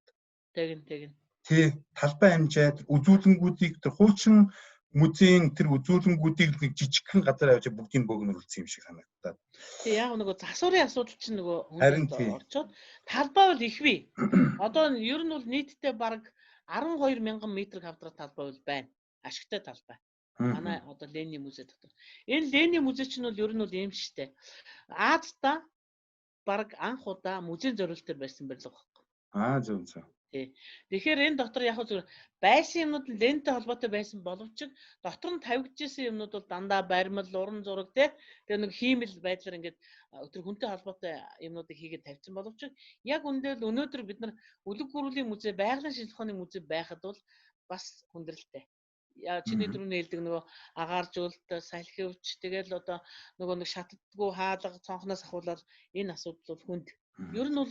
Тэгин. Тий, талбай хэмжээд үзүүлэнгүүдийг тэр хуучин музейн тэр үзүүлэнгүүдийг нэг жижигхэн газар авч бүгдийг бөөгнөрүүлсэн юм шиг санагдаад. Тий, яг нөгөө засварын асуудал чинь нөгөө хүнд орчоод талбай бол их бий. Одоо ер нь бол нийтдээ бараг 12 мянган метр квадрат талбай бол байна. Ашигтай талбай. Манай одоо Ленин музей дотор. Энэ Ленин музей чинь бол ер нь бол юм шигтэй. Азта бараг анх удаа музейн зориулалтаар байсан барилга байхгүй. Зөв. Тэгэхээр энэ дотор яг зүгээр байсан юмнууд нь лентэй холбоотой байсан боловч дотор нь тавигдчихсэн юмнууд бол дандаа баримл, уран зураг тэгээ нэг хиймэл байдлаар ингээд өтөр хүнтэй холбоотой юмнуудыг хийгээд тавьсан боловч яг үндэл өнөөдөр бид нар үлэг гүрлийн музей, байгалийн шинжлэх ухааны музей байхад бол бас хүндрэлтэй. Яа чиний дөрөвний хэлдэг нөгөө агааржуулалт, салхивч тэгэл одоо нөгөө нэг шатдаггүй хаалга цонхноос ахуулаад энэ асуудал бол хүнд. Ер нь бол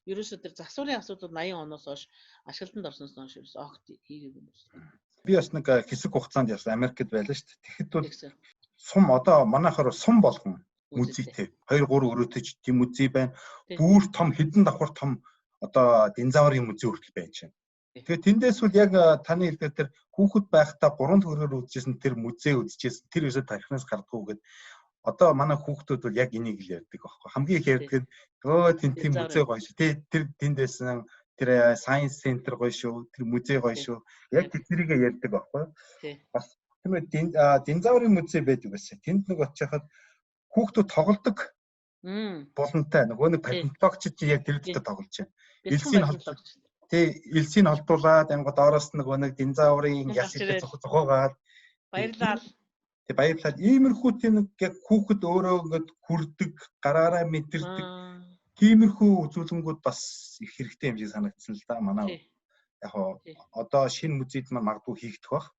ерөөсөө тэр засварын асуудал 80 оноос хойш ашиглалтанд орсноос хойш ерөөсөө огт хийгээгүй юм байна. Би бас нэг хэсэг хугацаанд явсан Америкт байлаа шүү дээ. Тэгэхэд бол сум одоо манайхаар сум болгон музейтэй 2-3 өрөөтэй тийм музей байна. Бүр том хэдэн давхар том одоо динозаврын музей хүртэл байж байна. Тэгэхээр тэндээс бол яг таны хэлдэг тэр хүүхэд байхдаа 3 төгрөгөөр үзчихсэн тэр музей үзчихсэн тэр өсөд тарихнаас гардггүй гэдэг. Одоо манай хүүхдүүд бол яг энийг л ярьдаг байхгүй. Хамгийн их ярьдаг нь тийм музей гоё шүү. Тэр тэндээсэн тэр Science Center гоё шүү. Тэр музей гоё шүү. Яг тэднийг ярьдаг байхгүй. Бас тэр динозаврын музей байдаг байсан. Тэнд нэг очиход хүүхдүүд тоглодог. Болонтой нөгөө нэг палеонтологч чи яг тэр дэвтэ тоглож байна. Элсийг холдуулаад амга доороос нөгөө нэг динозаврын яс идэх зохиогоод баярлал. Баярлал. Иймэрхүү тийм яг хүүхэд өөрөө ингээд хүрдэг, гараараа мэдэрдэг. Тиймэрхүү үзүүлэнгүүд бас их хэрэгтэй юм шиг санагдсан л да. Манай яг одоо шинэ музейд маань магадгүй хийгдэх бах.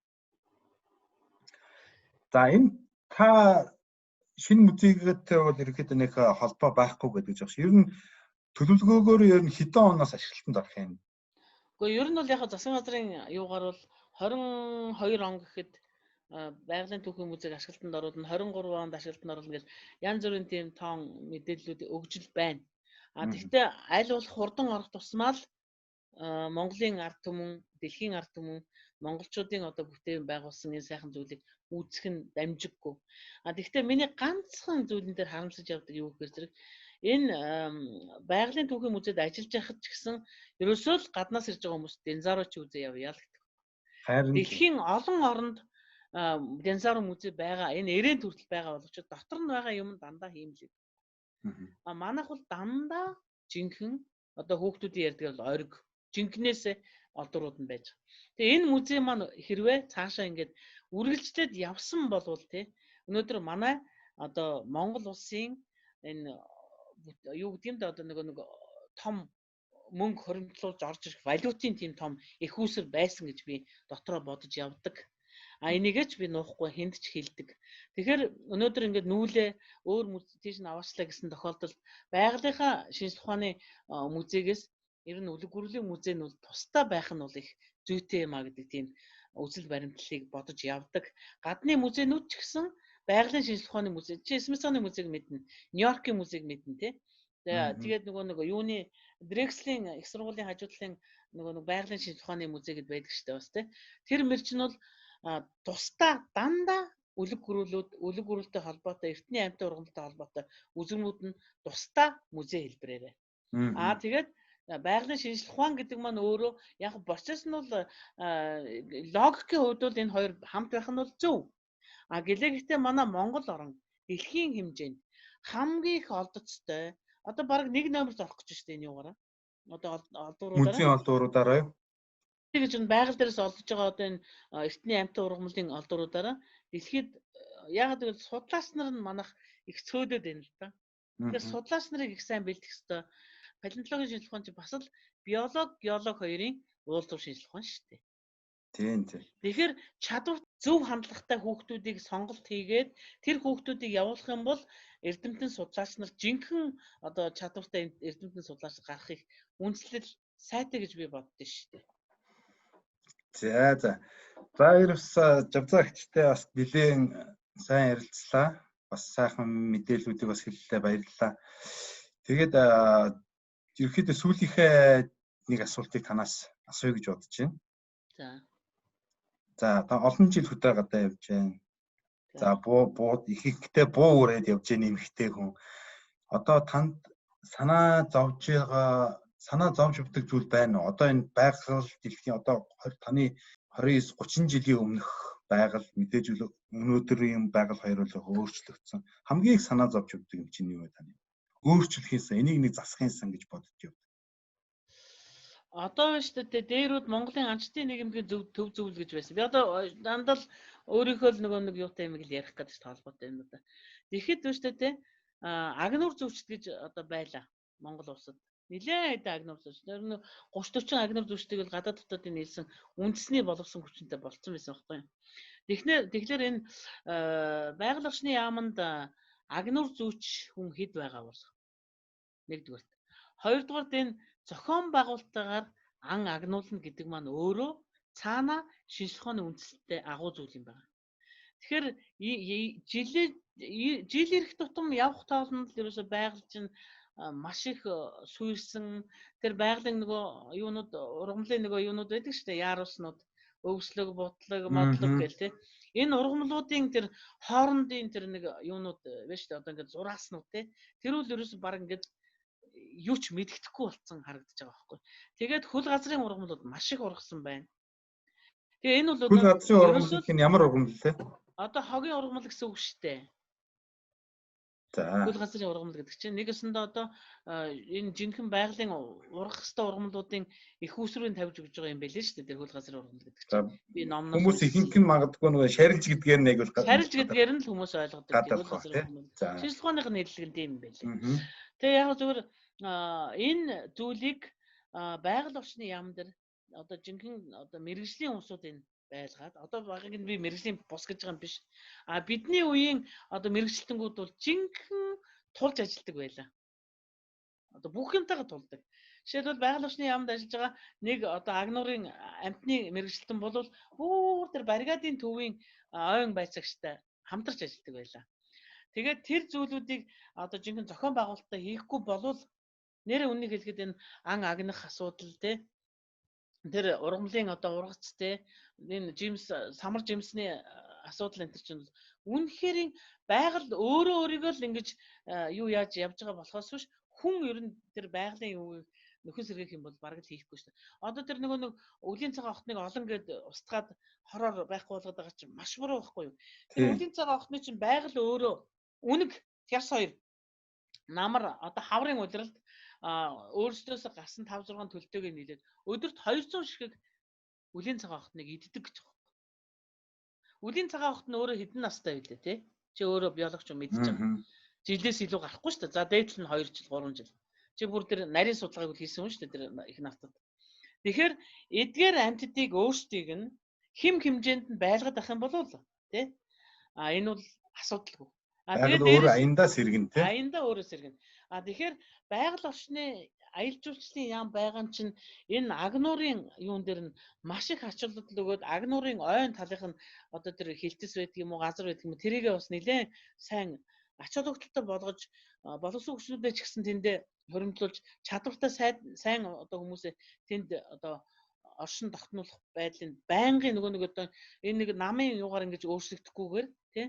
За энэ та шинэ музейтэй бол ерөөхдөө нэг холбоо байхгүй гэдэг жишээ. Ер нь төлөвлөгөөгөөр ер нь хэдэн оноос ашиглалтанд орох юм? Гэхдээ ер нь бол яг засгийн газрын юугаар бол 22 он гэхэд байгалийн түүхийн музейг ашиглалтанд оруулна, 23 онд ашиглалтанд оруулна гэж янз бүрийн тийм тоон мэдээллүүд өгж байна. Тэгэхдээ аль болох хурдан орох тусмаа л Монголын ард түмэн, дэлхийн ард түмэн, монголчуудын одоо бүтээн байгуулсан энэ сайхан зүйлийг үүсгэх нь дамжиггүй. Тэгэхдээ миний ганцхан зүйлэн дээр харамсаж явдаг юу гэхээр зэрэг энэ байгалийн түүхийн музейд ажиллаж байхад ч гэсэн ерөөсөө л гаднаас ирж байгаа хүмүүс динозаврыг үзээ явъя л гэдэг. Дэлхийн олон оронд динозавр музей байгаа. Энэ эрээн төртөл байгаа боловч дотор нь байгаа юм дандаа хиймлэг. Манайх бол дандаа жинхэнэ одоо хүүхдүүдийн ярьдаг бол ориг жинкнээсээ олдурууд нь байж байгаа. Тэгээ энэ музей маань хэрвээ цаашаа ингээд үргэлжлээд явсан болвол өнөөдөр манай одоо Монгол улсын энэ юу гэдэг юм да одоо нэг том мөнгө хоримтлуулж орж ирэх валютын тийм том их үүсвэр байсан гэж би дотроо бодож явдаг. Энийгээ ч би нуухгүй хүнд ч хэлдэг. Тэгэхээр өнөөдөр ингээд нүүлээ өөр тийш нь аваачлаа гэсэн тохиолдолд байгалийнхаа шинжлэх ухааны музейгээс ер нь үлэг гүрлийн музей нь бол тусдаа байх нь бол их зүйтэй юм а гэдэг тийм үзэл баримтлалыг бодож явдаг. Гадны музейнүүд ч гэсэн байгалийн шинжлэх ухааны музей, Смитсоны музейг мэднэ, Нью-Йоркийн музейг мэднэ тий. Тэгээд нөгөө юуны Дрекслийн их сургуулийн хажуу талын нөгөө байгалийн шинжлэх ухааны музей гэдээ байдаг шүү дээ бас тий. Тэр мөр чинь бол тусдаа дандаа үлэг гүрүүлтэй холбоотой, эртний амьтан ургамалтай холбоотой үзэгнүүд нь тусдаа музей хэлбэрээрээ. Тэгээд байгалийн шинжлэх ухаан гэдэг маань өөрөө яг процесс нь бол логикийн хувьд бол энэ хоёр хамт байх нь бол зөв. Гэхдээ манай Монгол орн дэлхийн хэмжээнд хамгийн их олдоцтой одоо баг 1 номерт орох гэж байна энэ юугаараа. Одоо олдууруудаараа. Музейн олдууруудаараа юу? Тэгэж нь байгаль дээрээс олдож байгаа одоо энэ эртний амьтан ургамлын олдууруудаараа дэлхийд яг гэвэл судлаач нар нь манайх их цөөдөд байна л да. Тэгэхээр судлаач нарыг их сайн бэлдэх ёстой. Палеонтологийн шинжлэх ухаан чинь бас л биологи, геолог хоёрын уулзуур шинжлэх ухаан шүү дээ. Тийм. Тэгэхээр чадвар зөв хандлагатай хүүхдүүдийг сонголт хийгээд тэр хүүхдүүдийг явуулах юм бол эрдэмтэн судлаач нар жинхэнэ одоо чадвартай эрдэмтэн судлаач гарахыг үндэслэл сайтай гэж би боддоо шүү дээ. За ерөөс жавцаагчтай бас нэлээд сайн ярилцлаа. Бас сайхан мэдээллүүдийг бас хэллээ, баярлалаа. Тэгээд ерөөхдөө сүүлийнхээ нэг асуултыг танаас асууя гэж бодож байна. За та олон жил хөдөө гадаа явж байна. За ихэнхдээ буу үрээд явж байгаа нэмэгтэй хүн. Одоо танд санаа зовж өгдөг зүйл байна уу? Одоо энэ байгаль дэлхийн одоо таны 29-30 жилийн өмнөх байгаль мэдээж өнөөдрийн байгаль хоёр бол өөрчлөгдсөн. Хамгийн их санаа зовж өгдөг юм чинь юу вэ таны? Өөрчлөхийнсэн энийг нэг засахынсан гэж бодож явдаг. Одоо шүү дээ дээрүүд Монголын анчтын нийгэмийн төв зөвлөл гэж байсан. Би одоо дандаа л өөрийнхөө нэг юутай юм ярих гэдэг чинь толгойтой юм да. Тэгэхэд шүү дээ агнуур зөвчт гэж одоо байла Монгол улсад. Нилээд агнуур зөвчт. Тэр нь 30-40 агнуур зөвчтийг л гадаад дотоодын нийлсэн үндэсний боловсон хүчинтэй болцсон байсан байхгүй юу. Тэгэхээр энэ байгаль орчны яамд агнуур зөвч хүн хэд байгаа бол нэгдүгээр. Хоёрдугаард энэ зохион байгуулалтаагаар ан агнуулна гэдэг маань өөрөө цаана шинжлэх ухааны үндэслэлтэй агуу зүйл юм байна. Тэгэхээр жил ирэх тутам явах тоолнонд л ерөөсөй байгаль чинь маш их суурьсан. Тэр байгалийн нөгөө юунууд ургамлын нөгөө юунууд байдаг шүү дээ. Яаруснууд, өвслөг, бутлаг, модлог гэл тээ. Энэ ургамлуудын тэр хоорондын тэр нэг юунууд байна шүү дээ. Одоо ингээд зурааснууд тээ. Тэр үл ерөөсөй баг ингээд юу ч мэддэхгүй болсон харагдаж байгаа байхгүй. Тэгээд хөл газрын ургамлууд маш их ургасан байна. Тэгээ энэ бол Хөл газрын ургамал гэх нь ямар ургамал вэ? Одоо хогийн ургамал гэсэн үг шүү дээ. За. Хөл газрын ургамал гэдэг чинь нэгэсэндээ одоо энэ жинхэнэ байгалийн ургах хэвээр ургамлуудын их усрын тавьж өгж байгаа юм байлээ шүү дээ. Тэр хөл газрын ургамал гэдэг чинь. Би номноос хүмүүс ихэнх нь магадгүй нөгөө шарилж гэдгээр нэг бол шарилж гэдгээр нь л хүмүүс ойлгодог. Хөл газрын ургамал. Шинжлэх ухааных нь нэрлэг нь тийм юм байлээ. Тэгээ яг зөвхөн энэ зүйлийг байгаль орчны яам дээр одоо жинхэнэ одоо мэрэгжлийн хүмүүсүүд энэ байлгаад одоо багыг нь би мэрэгжлийн бус гэж байгаа юм биш. Бидний үеийн одоо мэрэгчлэнгүүд бол жинхэнэ тулж ажилладаг байлаа. Одоо бүх юмтайгаа тулдаг. Жишээлбэл байгаль орчны яамд ажиллаж байгаа нэг одоо агнуурын амтны мэрэгчлэн бол бүр тэр баррикадын төвийн ойн байцаагчтай хамтарч ажилладаг байлаа. Тэгээд тэр зүйлүүдийг одоо жинхэнэ зохион байгуулалтаа хийхгүй болвол нэрээ үнийг хэлэхэд энэ ан агнах асуудал те тэр ургамлын одоо ургац те энэ самар жимсний асуудал энэ чинь үнэхээр байгаль өөрөө өөрийгөө л ингэж юу яаж явж байгаа болохоос биш хүн ер нь тэр байгалийн юу нөхөн сэргээх юм бол бараг л хийхгүй шүү дээ. Одоо тэр нэг өвлийн цагаан охтныг олон гээд устгаад хороор байхгүй болгоод байгаа чинь маш буруу байхгүй юу? Тэр өвлийн цагаан охтны чинь байгаль өөрөө үнэг тэрс хоёр намар одоо хаврын улиралд өөрсдөөс гарсан 5-6 төлтөөг нийлээд өдөрт 200 ширхэг үлийн цагаан охтныг иддэг гэж байгаа. Үлийн цагаан охт нь өөрөө хэдэн настай байлээ те? Чи өөрөө биологч юм мэдчихэж байгаа. Жилээс илүү гарахгүй шүү дээ. За дээдл нь 2 жил 3 жил. Чи бүр тэр нарийн судалгааг хийсэн юм шүү дээ тэр их нафтад. Тэгэхээр эдгээр амьтдыг өөрсдийг нь хэм хэмжээнд нь байлгаад ах юм болов уу те? Энэ бол асуудалгүй. Тэгээд өөрөө аяндаа сэргэн те. Аяндаа өөрөө сэргэн. Тэгэхээр байгаль орчны аялал жуулчлалын яам байгаа нь чинь энэ агнуурын юун дээр нь маш их ач холбогдол өгөөд агнуурын ойн талынх нь одоо тэр хилтэс байдаг юм уу газар байдаг юм уу тэрийгээ бас нэлээд сайн ач холбогдолтой болгож боловсон хүчнүүдээ ч гэсэн тэндээ хоримтлуулж чадвартай сайн одоо хүмүүсээ тэнд одоо оршин тогтнуулах байдлын байнгын нөгөө одоо энэ нэг намын юугаар ингэж өөрчлөгдөхгүйгээр тий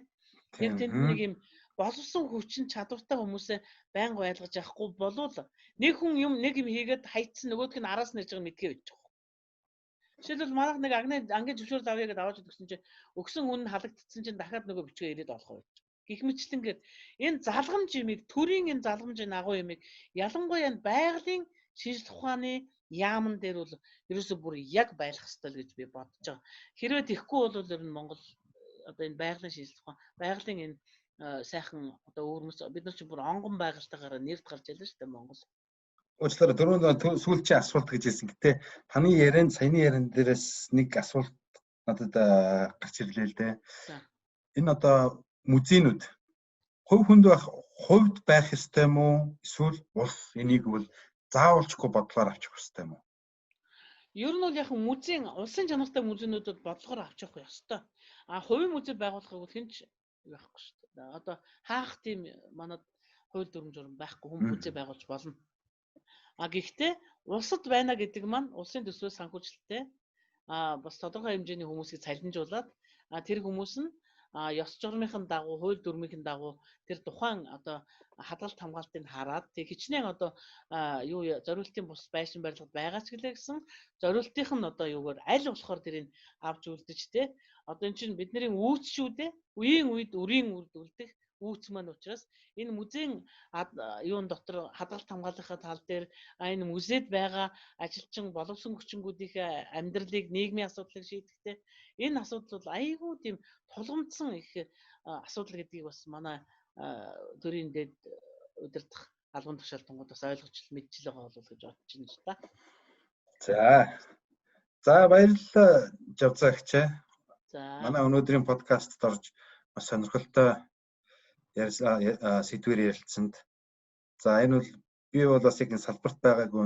тэр тэнд нэг юм боловсон хүчин чадвартай хүмүүсээ байнга байлгаж явахгүй болвол нэг хүн нэг юм хийгээд хайцсан нөгөөх нь араас нэрж байгаа мэдгээ байж байгаа. Жишээлбэл манайх нэг ангийн зөвшөөрөл авъя гэдээ аваад өгсөн чинь өгсөн үн нь халагдсан чинь дахиад нөгөө бичгээ ирээд олох байж. Гэх мэтлэнгээр энэ залгамж юмыг төрийн энэ залгамжийн агуу юмыг ялангуяа байгалийн шинжлэх ухааны яамн дээр бол ерөөсөө бүр яг байлах ёстой л гэж би бодож байгаа. Хэрвээ тэхгүй бол ер нь Монгол одоо энэ байгалийн шинжлэх ухаан байгалийн энэ сайхан одоо өөрмөс бид нар ч бүр онгон байгальтайгаар нэрд гарч ялла шүү дээ Монгол. Уучлаарай дөрөв сүүлчийн асуулт гэж хэлсэн. Гэтэ таны ярианд саяны яриан дээрээс нэг асуулт надад гарч ирлээ л дээ. Энэ одоо музейнүүд хувьд байх ёстой юм уу? Эсвэл улс энийг бол заавалчгүй бодлогоор авчих ёстой юм уу? Ер нь бол яг музейн улсын чанартай музейнүүдэд бодлогоор авчих ёстой. Хувийн музей байгуулахыг бол хинч байхгүй шүү дээ. Одоо хаах тийм манад хууль дүрм журм байхгүй хүн музей байгуулж болно. Гэхдээ улсад байна гэдэг маань улсын төсвөөс санхүүжилттэй бас тодорхой хэмжээний хүмүүсийг цалинжуулаад тэр хүмүүс нь ёс журмынхын дагуу хууль дүрмийн дагуу тэр тухайн одоо хадгалт хамгаалтыг хараад тэг хичнээн одоо юу зориултын бус байшин барилгад байгаа ч гэлээ гэсэн зориултынх нь одоо юугаар аль болохоор тэрийг авч үлдэж те одоо эн чинь бидний үүс шүү дээ үеийн үед өрийн үрд үлдэх үүс маань учраас энэ музейн юун дотор хадгалт хамгааллынхаа тал дээр энэ музейд байгаа ажилчин боловсон хүчингүүдийн амьдралыг нийгмийн асуудлыг шийдэхдээ энэ асуудал бол айгүй тийм тулгамдсан их асуудал гэдгийг бас манай төрийн дээд удирдах албан тушаалтангууд бас ойлгож мэдчихэл байгаа болов гэж бодож байна л та. За баярлалаа Жавзагч. За манай өнөөдрийн подкастт орж бас сонирхолтой сэдвээр ярилцсанд. За энэ бол би бол бас яг энэ салбарт байгаагүй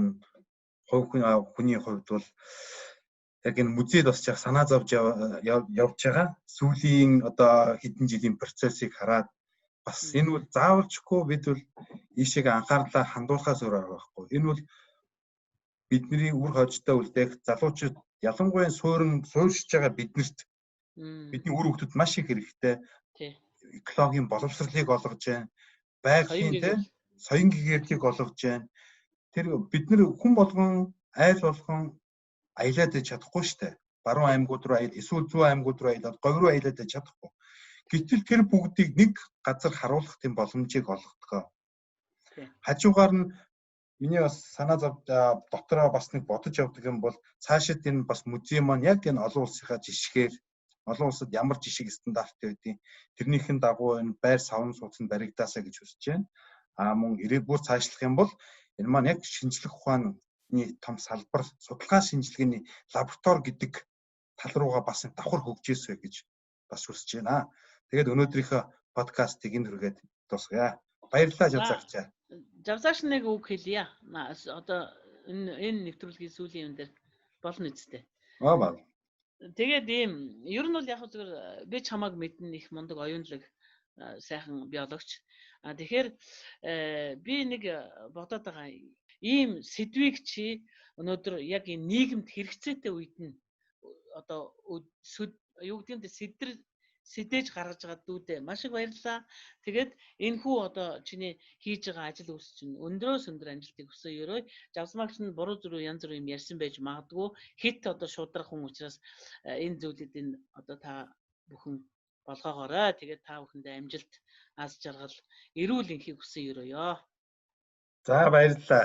хүний хувьд бол яг энэ музейд бас яг санаа зовж явж байгаа. Сүүлийн одоо хэдэн жилийн процессыг хараад бас энэ бол заавалчгүй бид бол ийшээ анхаарлаа хандуулахаас өөр арга байхгүй. Энэ бол бидний үр хожтой үлдээх залуучууд ялангуяа суурьшиж байгаа биднэрт бидний үр хөвгөд маш их хэрэгтэй. Экологийн боловсролыг олгож байна. Байгалийн соён гэгээрлийг олгож байна. тэр бид нэр хүн болгон айл болгон аялаад иж чадахгүй штэ. Баруун аймагуд руу эсвэл зүүн аймагуд руу аялаад говь руу аялаад иж чадахгүй. Гэтэл тэр бүгдийг нэг газар харуулах тийм боломжийг олгодог. Хажуугаар нь миний бас санаа дотроо бас нэг бодож явдаг юм бол цаашид энэ бас музейм маань яг энэ олон улсынхаа жишгээр олон улсад ямар жишг стандарттай байдгийг тэрнийхэн дагуу энэ байр савн суудсан баригдаасаа гэж хүсэж байна. Мөн бүр цаашлах юм бол энэ маань яг шинжлэх ухааны том салбар судалгаа шинжилгээний лаборатори гэдэг тал руугаа бас давхар хөгжөөсэй гэж бас хүсэж байна. Тэгээд өнөөдрийнхөө подкастыг энэ хүргээд дуусгая. Баярлалаа Жавзаагч. Жавзаагч нэг үг хэлье. Одоо энэ нэвтрүүлгийн сүүлийн юм дээр болно үстэй. Баа. Тэгээд ийм ер нь бол яг зүгээр би чамайг мэднэ их мундаг оюунлаг сайхан биологч. Тэгэхээр би нэг бодоод байгаа ийм сэдвийг чи өнөөдөр яг энэ нийгэмд хэрэгцээтэй үед нь одоо юу гэдэг нь сэдэж гаргаж байгаа дүүдээ маш их баярлалаа. Тэгээд энэ хүү одоо чиний хийж байгаа ажил үйлс чинь өндрөөс өндөр амжилтыг хүсье. Жавзмагч нь буруу зүрх янз бүр юм ярьсан байж магадгүй. Хит одоо шудрах хүн учраас энэ зүйлүүдийн одоо та бүхэн болгоогоорой. Тэгээд та бүхэндээ амжилт, аз жаргал, эрүүл энхийг хүсье. За баярлалаа.